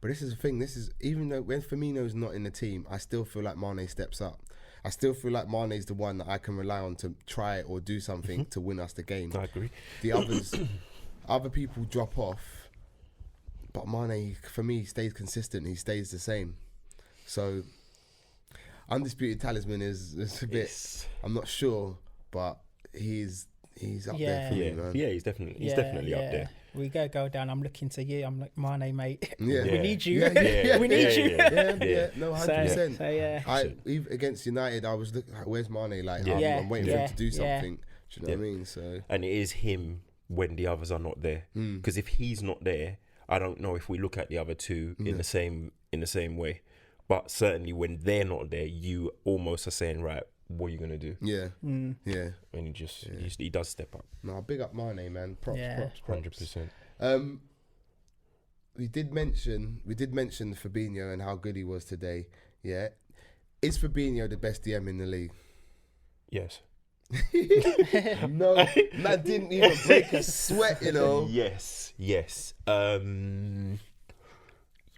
But this is the thing. This is, even though when Firmino's not in the team, I still feel like Mane steps up. I still feel like Mane's the one that I can rely on to try or do something to win us the game. I agree. The others, other people drop off, but Mane, for me, stays consistent. He stays the same. So, undisputed talisman is a bit. I'm not sure, but he's up there for me, man. Yeah, he's definitely up there. We go down. I'm looking to you. I'm like, Mane, mate. Yeah. We need you. We need you. Yeah. No, 100%. So yeah. Even against United, I was looking, where's Mane? Like, I'm waiting for him to do something. Do you know what I mean? So, and it is him when the others are not there. Because if he's not there, I don't know if we look at the other two in the same way. But certainly when they're not there, you almost are saying, right, what are you gonna do? Yeah. And he does step up. No, big up Mane, man. Props. 100%. We did mention Fabinho and how good he was today. Yeah, is Fabinho the best DM in the league? Yes. No, man didn't even break a sweat, you know. Yes.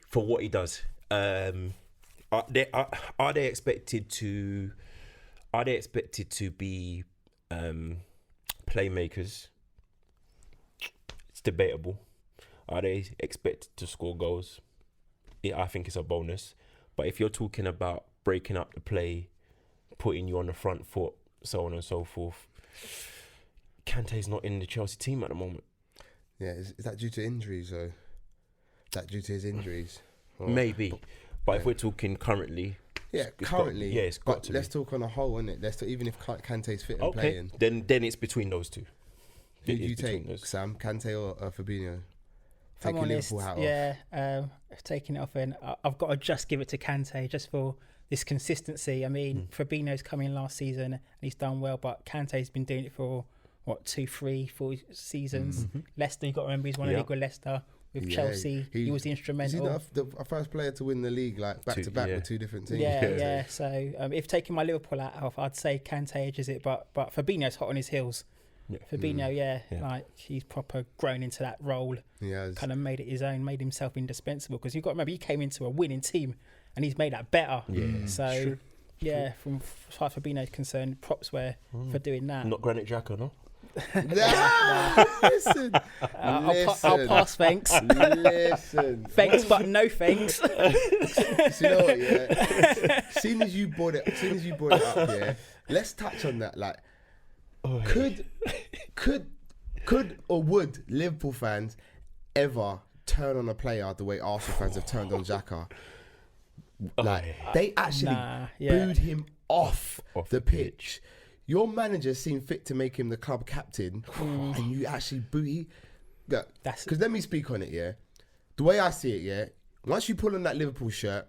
For what he does, are they expected to be playmakers? It's debatable. Are they expected to score goals? I think it's a bonus. But if you're talking about breaking up the play, putting you on the front foot, so on and so forth, Kante's not in the Chelsea team at the moment. Yeah, is that due to injuries though? Is that due to his injuries? Maybe. But if we're talking currently... it's got to. Let's talk on a whole, innit? Even if Kante's fit and playing. Then it's between those two. Who do you take, Sam? Kante or Fabinho? If I'm honest, taking it off, and I've got to just give it to Kante just for this consistency. I mean, Fabinho's come in last season and he's done well, but Kante's been doing it for 2, 3, 4 seasons. Leicester, you've got to remember, he's won a league with Leicester. With Chelsea, he was the instrumental. Is he the first player to win the league like back to back with 2 different teams? Yeah. So if taking my Liverpool out of, I'd say Kante edges it, but Fabinho's hot on his heels. Fabinho, like he's proper grown into that role. Kind of made it his own, made himself indispensable. Because you've got to remember, he came into a winning team and he's made that better. So from as far as Fabinho's concerned, props for doing that. Not Granit Xhaka, no? Listen. I'll pass, thanks. Listen. Thanks, but no thanks. So you know what, yeah? Seeing as you brought it up, yeah, let's touch on that. Like, could or would Liverpool fans ever turn on a player the way Arsenal fans have turned on Xhaka? Like, they actually booed him off the pitch. Your manager seemed fit to make him the club captain, and you actually boo him. Because let me speak on it, yeah. The way I see it, yeah. Once you pull on that Liverpool shirt,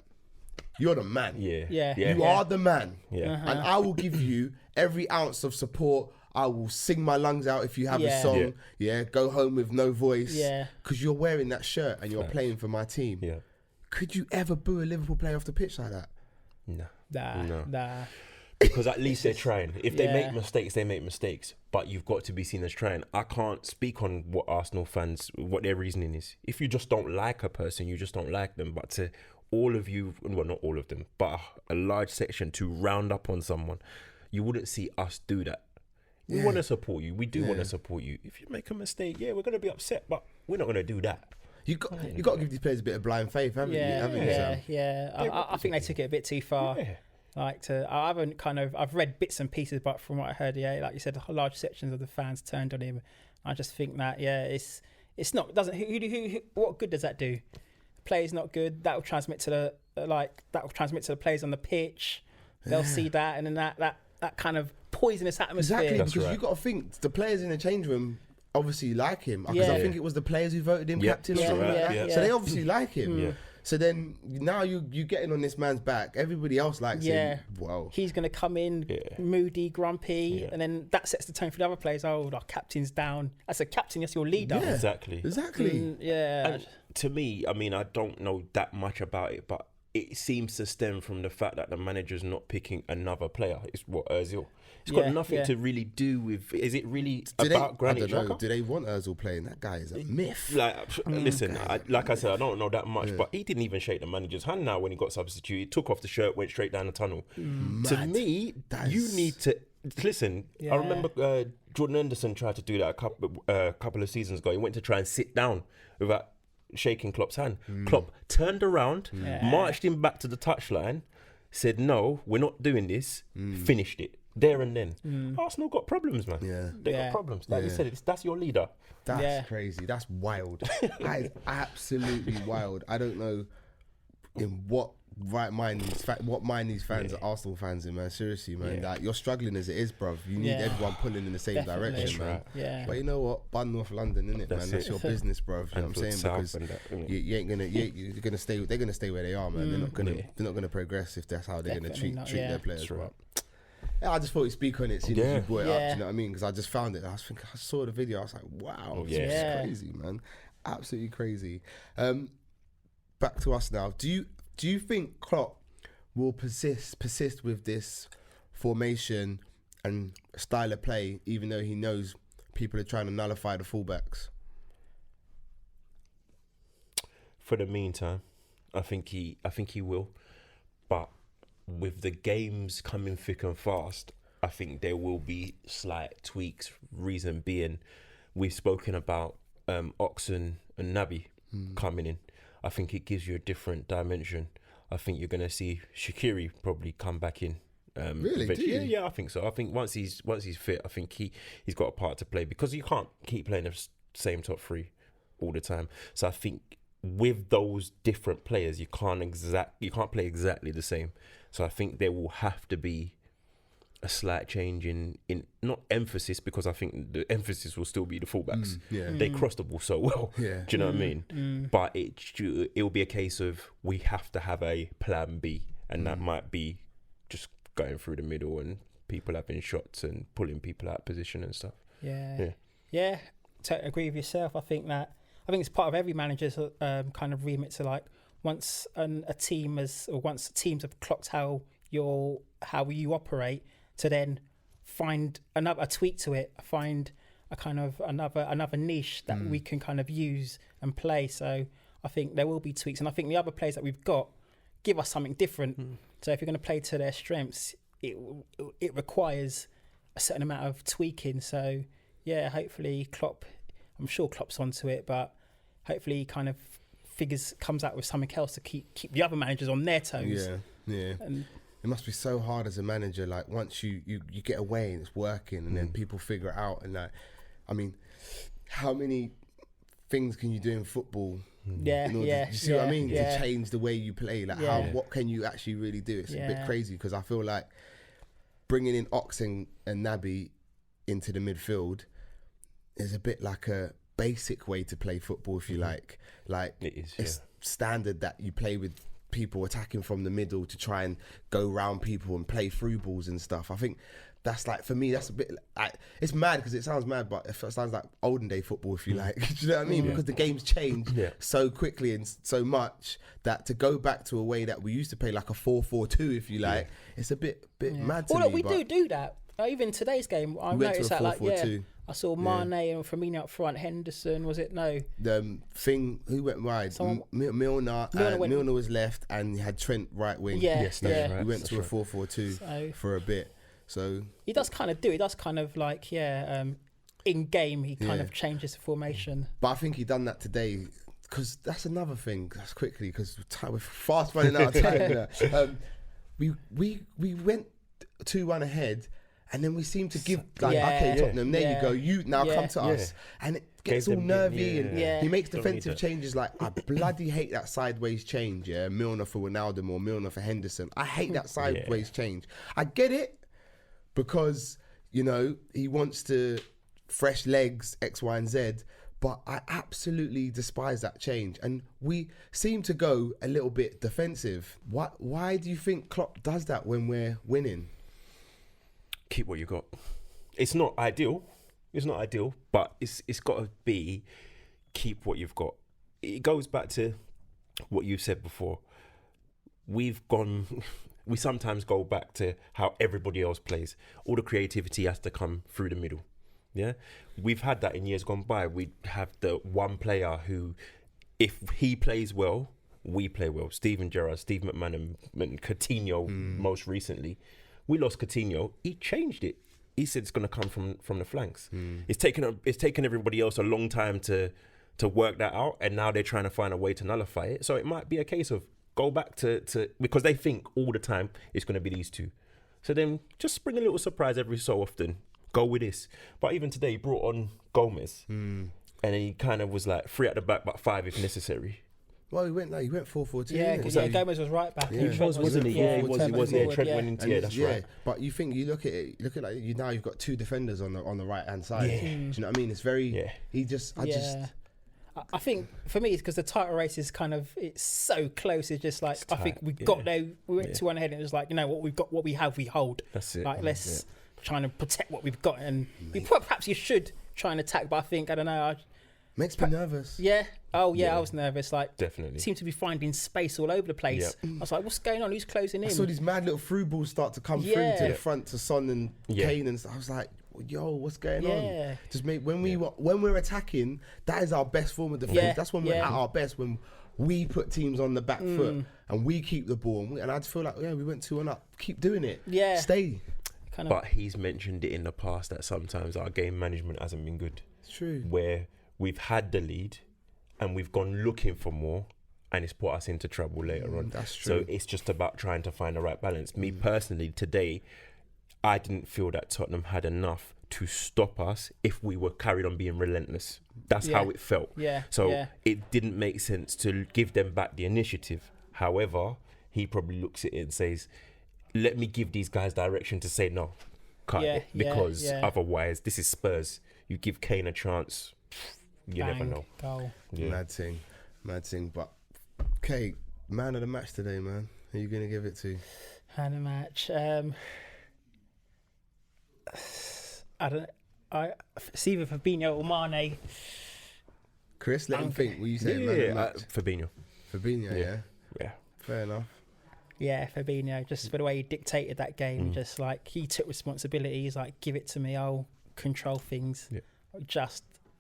you're the man. You are the man. And I will give you every ounce of support. I will sing my lungs out if you have a song. Go home with no voice. Because you're wearing that shirt and you're playing for my team. Could you ever boo a Liverpool player off the pitch like that? Nah. Because at least they're trying. If they make mistakes, they make mistakes. But you've got to be seen as trying. I can't speak on what Arsenal fans, what their reasoning is. If you just don't like a person, you just don't like them. But to all of you, well, not all of them, but a large section to round up on someone, you wouldn't see us do that. We want to support you. We do want to support you. If you make a mistake, we're going to be upset, but we're not going to do that. You got to give these players a bit of blind faith, haven't you? I think they took it a bit too far. I've read bits and pieces, but from what I heard, like you said, large sections of the fans turned on him. I just think that it's not, doesn't, what good does that do? The player's not good. That will transmit to the players on the pitch. They'll see that, and then that kind of poisonous atmosphere. Exactly, because you got to think the players in the change room obviously like him, because I think it was the players who voted him captain. So they obviously like him. So then now you getting on this man's back. Everybody else likes him. Wow. He's going to come in moody, grumpy, and then that sets the tone for the other players. Oh, our captain's down. As a captain, that's your leader. Yeah. Exactly. And to me, I mean, I don't know that much about it, but it seems to stem from the fact that the manager's not picking another player. It's Ozil. It's got nothing to really do with. Is it really about Granit Xhaka? Do they want Ozil playing? That guy is a myth. Listen, like I said, I don't know that much, but he didn't even shake the manager's hand now when he got substituted. He took off the shirt, went straight down the tunnel. To me, you need to listen. I remember Jordan Henderson tried to do that a couple of seasons ago. He went to try and sit down without shaking Klopp's hand. Klopp turned around, marched him back to the touchline, said, "No, we're not doing this." Finished it. There and then. Arsenal got problems, man. They got problems. Like you said, that's your leader. That's crazy. That's wild. That is absolutely wild. I don't know in what mind these fans are Arsenal fans in, man. Seriously, man. Like, you're struggling as it is, bruv. You need everyone pulling in the same direction, man. But you know what? Bun North London, innit, man? That's your business, bruv. You know what I'm saying? Because you ain't gonna, you're gonna stay. They're gonna stay where they are, man. They're not gonna progress if that's how they're gonna treat their players. I just thought you'd speak on it, seeing as you brought it up. Do you know what I mean? Because I just found it. I saw the video. I was like, wow, this is crazy, man. Absolutely crazy. Back to us now. Do you think Klopp will persist with this formation and style of play, even though he knows people are trying to nullify the fullbacks? For the meantime, I think he will, but with the games coming thick and fast, I think there will be slight tweaks. Reason being, we've spoken about Oxen and Naby coming in. I think it gives you a different dimension. I think you're going to see Shaqiri probably come back in. Really? Do you? Yeah, I think so. I think once he's fit, I think he's got a part to play, because you can't keep playing the same top three all the time. So I think with those different players, you can't play exactly the same. So I think there will have to be a slight change in not emphasis, because I think the emphasis will still be the fullbacks. They cross the ball so well. Do you know what I mean? But it will be a case of we have to have a plan B, and that might be just going through the middle and people having shots and pulling people out of position and stuff. Yeah. Totally agree with yourself. I think it's part of every manager's kind of remit to, like, once teams have clocked how you operate, to then find a tweak to it, find a kind of another niche that we can kind of use and play. So I think there will be tweaks, and I think the other players that we've got give us something different. So if you're going to play to their strengths, it requires a certain amount of tweaking. So yeah, hopefully I'm sure Klopp's onto it, but hopefully he kind of comes out with something else to keep the other managers on their toes. Yeah. And it must be so hard as a manager, like, once you get away and it's working, and then people figure it out, and, like, I mean, how many things can you do in football? You see what I mean? To change the way you play, like, what can you actually really do? It's a bit crazy, because I feel like bringing in Oxen and Naby into the midfield is a bit like a basic way to play football, if you like. Like, it is, it's standard that you play with people attacking from the middle to try and go round people and play through balls and stuff. I think that's like, for me, that's a bit like, it's mad because it sounds mad, but it sounds like olden day football, if you like. Do you know what I mean? Because the game's changed so quickly and so much that to go back to a way that we used to play, like a 4-4-2, if you like, it's a bit mad to me. Well, look, we do that. Even today's game, I noticed that, like, I saw Mane and Firmino up front. Henderson, was it? No. The thing, who went wide? Milner was left, and you had Trent right wing. Yes, right. We went to a 4-4-2 for a bit. So he does kind of do. He does kind of like in game he kind of changes the formation. But I think he done that today because that's another thing. That's quickly because we're fast running out of time. We went 2-1 ahead. And then we seem to give, okay, Tottenham, there you go. You now come to us. And it gets all nervy. And he makes defensive changes. Like, I bloody hate that sideways change, Milner for Wijnaldum or Milner for Henderson. I hate that sideways change. I get it because, you know, he wants to fresh legs, X, Y, and Z. But I absolutely despise that change. And we seem to go a little bit defensive. Why do you think Klopp does that when we're winning? Keep what you got. It's not ideal, but it's got to be keep what you've got. It goes back to what you said before. We sometimes go back to how everybody else plays. All the creativity has to come through the middle. Yeah, we've had that in years gone by. We have the one player who, if he plays well, we play well. Steven Gerrard, Steve McManaman, and Coutinho most recently. We lost Coutinho. He changed it. He said it's going to come from the flanks. It's taken everybody else a long time to work that out, and now they're trying to find a way to nullify it. So it might be a case of go back to because they think all the time it's going to be these two. So then just bring a little surprise every so often. Go with this. But even today, he brought on Gomez, and he kind of was like 3 at the back, but 5 if necessary. Well, he went 4-4-2. Yeah, because Gomez was right back. He was, wasn't he? Yeah, he was. Trent went into that's right. But you think like now you've got 2 defenders on the right hand side. Do you know what I mean? It's very. I think for me it's because the title race is it's so close. It's just like I think we got there. We went 2-1 ahead, and it was like, you know what, we've got what we have, we hold. That's it. Like let's try and protect what we've got, and perhaps you should try and attack. But I think I don't know. Makes me nervous. Yeah. Oh, yeah, I was nervous. Like, definitely. Seemed to be finding space all over the place. Yep. I was like, what's going on? Who's closing in? I saw these mad little through balls start to come through to the front to Son and Kane and stuff. I was like, yo, what's going on? Just when we're attacking, that is our best form of defense. Yeah. That's when we're at our best, when we put teams on the back foot and we keep the ball. And I just feel like, we went 2-1 up. Keep doing it. Yeah. Stay. But he's mentioned it in the past that sometimes our game management hasn't been good. It's true. Where we've had the lead and we've gone looking for more, and it's put us into trouble later on. That's true. So it's just about trying to find the right balance. Me personally, today, I didn't feel that Tottenham had enough to stop us if we were carried on being relentless. That's how it felt. So it didn't make sense to give them back the initiative. However, he probably looks at it and says, let me give these guys direction to say no, cut it, because otherwise, this is Spurs. You give Kane a chance, you never know. Goal. Mad thing. But okay, man of the match today, man. Who are you gonna give it to? Man of the match. It's either Fabinho or Mane. Chris, let him think. Will you say man of the match? Fabinho. Yeah. Fair enough. Yeah, Fabinho, just for the way he dictated that game, just like he took responsibility. He's like, give it to me, I'll control things.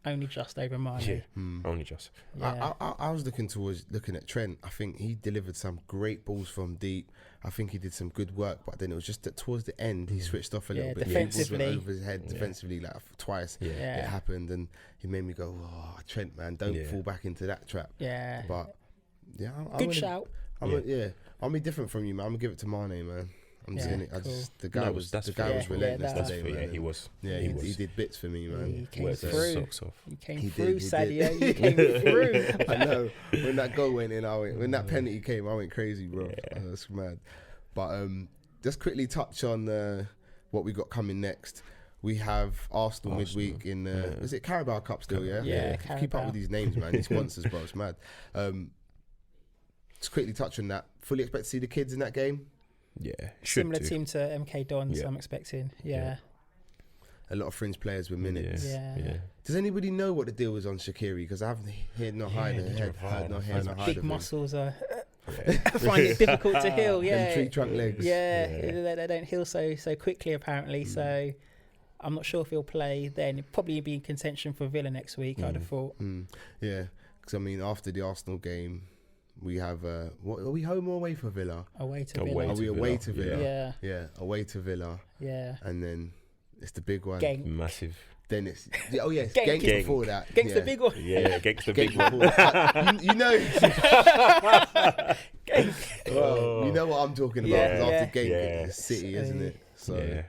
Only just over Mane. Only just. Yeah. I was looking at Trent. I think he delivered some great balls from deep. I think he did some good work, but then it was just that towards the end he switched off a little bit. Defensively, balls went over his head defensively like twice. It happened, and he made me go, "Oh, Trent, man, don't fall back into that trap." Yeah, but good shout. I'm be different from you, man. I'm gonna give it to Mane, man. I'm just gonna. The guy was relentless today, man. Yeah, he was. Yeah, he did bits for me, man. He came through. Socks off. He came through, Sadio. He came through. I know. When that goal went in, when that penalty came, I went crazy, bro. That's mad. But just quickly touch on what we got coming next. We have Arsenal midweek in is it Carabao Cup still? Yeah. Yeah. Keep up with these names, man. These sponsors, bro. It's mad. just quickly touch on that. Fully expect to see the kids in that game. Yeah, similar team to MK Dons. I'm expecting. Yeah. A lot of fringe players with minutes. Yeah. Does anybody know what the deal is on Shaqiri? Because I haven't heard no hide. Big muscles are. Find it difficult to heal. Yeah. Them tree trunk legs. Yeah. They don't heal so quickly apparently. So I'm not sure if he'll play then. He'll probably be in contention for Villa next week, I'd have thought. Yeah, because I mean, after the Arsenal game, we have what, are we home or away for Villa? Away to Villa. Are we away to Villa? Yeah. Away to Villa. Yeah. And then it's the big one. Genk. Massive. Then it's Genk before that. Genk's the big one. Yeah, Genk's the big one. You know. Genk. Well, you know what I'm talking about. After Genk, it's City, isn't it? So,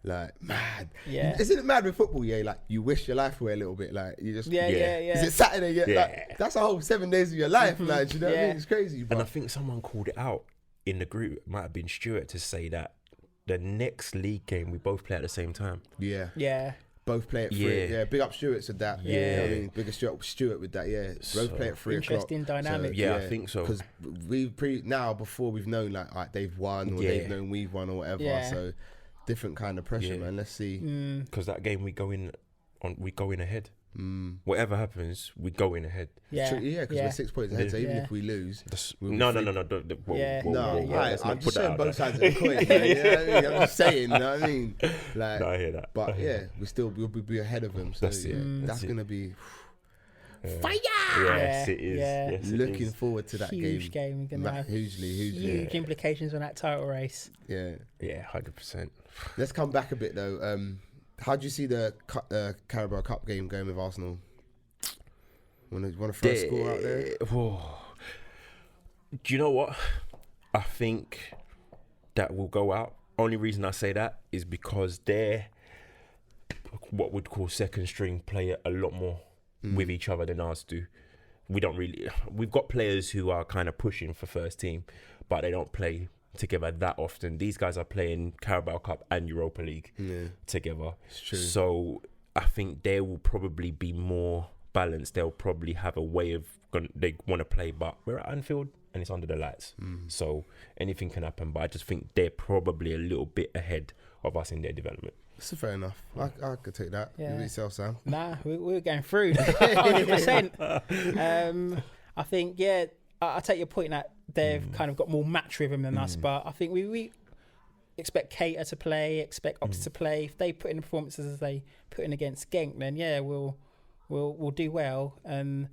like, mad. Yeah. Isn't it mad with football? Yeah, like you wish your life away a little bit. Like you just. Yeah. Is it Saturday? Yeah. Like, that's a whole 7 days of your life. Like, you know what I mean? It's crazy. But And I think someone called it out in the group. It might have been Stuart to say that the next league game we both play at the same time. Yeah. Both play at 3. Yeah, big up Stuart said that. Yeah. You know what I mean, big up Stuart with that. Yeah, both play at 3 o'clock. Interesting dynamic. So, I think so. Because before we've known like they've won or they've known we've won or whatever. Yeah. So different kind of pressure, man. Let's see. Because that game we go in ahead. Whatever happens, we go in ahead. Yeah. Because we're 6 points ahead. So even if we lose, No. I'm just saying both sides of the coin. You know what I mean? I'm just saying. You know what I mean? Like, I hear that. But we'll be ahead of them. So that's gonna be fire. Yes, it is. Yeah. Yes, Looking forward to that Huge game. Gonna have hugely. huge implications on that title race. Yeah. 100%. Let's come back a bit though. How do you see the Carabao Cup game going with Arsenal? Want to throw a score out there? Do you know what? I think that will go out. Only reason I say that is because they're what we'd call second string play a lot more with each other than ours do. We've got players who are kind of pushing for first team, but they don't play together that often. These guys are playing Carabao Cup and Europa League together. It's true. So I think they will probably be more balanced. They'll probably have a way of they want to play, but we're at Anfield and it's under the lights. So anything can happen, but I just think they're probably a little bit ahead of us in their development. That's fair enough. I could take that. Yeah. With yourself, Sam. Nah, we were going through 100%. I think, I take your point that they've kind of got more match rhythm than us, but I think we expect Keita to play, expect Ox to play. If they put in the performances as they put in against Genk, then we'll do well. And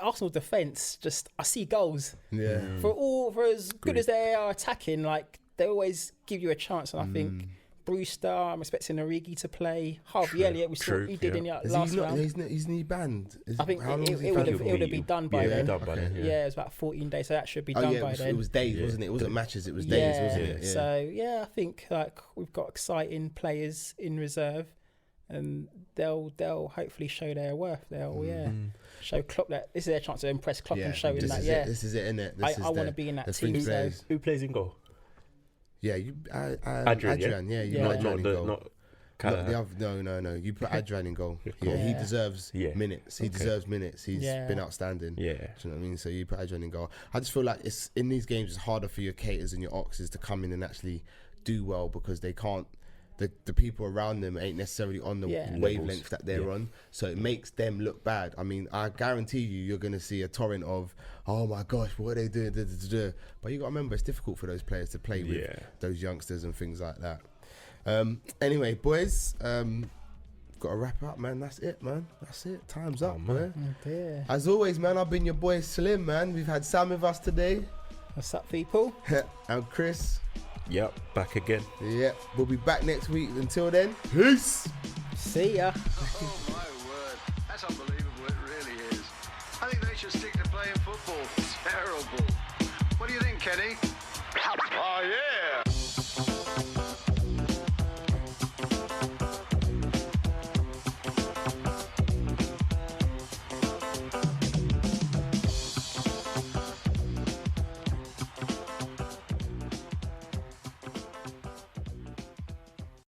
Arsenal defence, I see goals. Yeah. For as good as they are attacking, like they always give you a chance. And I think Brewster, I'm expecting Origi to play. Harvey Elliott, we saw he did in the last round. He's knee banned. I think it would have been done by then. Yeah, it was about 14 days, so that should be done by then. It was days, wasn't it? It wasn't matches, it was days, wasn't it? Yeah. So I think like we've got exciting players in reserve, and they'll hopefully show their worth. They'll show Klopp that this is their chance to impress Klopp and show him that. This is it, innit? I want to be in that team. So who plays in goal? Yeah, Adrian. Yeah, you put Adrian in goal. No. You put Adrian in goal. Yeah, he deserves minutes. He deserves minutes. He's been outstanding. Yeah, do you know what I mean? So you put Adrian in goal. I just feel like it's in these games. It's harder for your Caters and your Oxes to come in and actually do well because they can't. The people around them ain't necessarily on the wavelength that they're on, so it makes them look bad. I mean, I guarantee you're going to see a torrent of, oh my gosh, what are they doing? But you got to remember, it's difficult for those players to play with those youngsters and things like that. Anyway, boys, got to wrap up, man. That's it, man. That's it. Time's up, man. Oh, as always, man, I've been your boy Slim, man. We've had Sam with us today. What's up, people? And Chris. Yep, back again. Yep, we'll be back next week. Until then, peace. See ya. Oh my word, that's unbelievable, it really is. I think they should stick to playing football. Terrible. What do you think, Kenny? Oh yeah.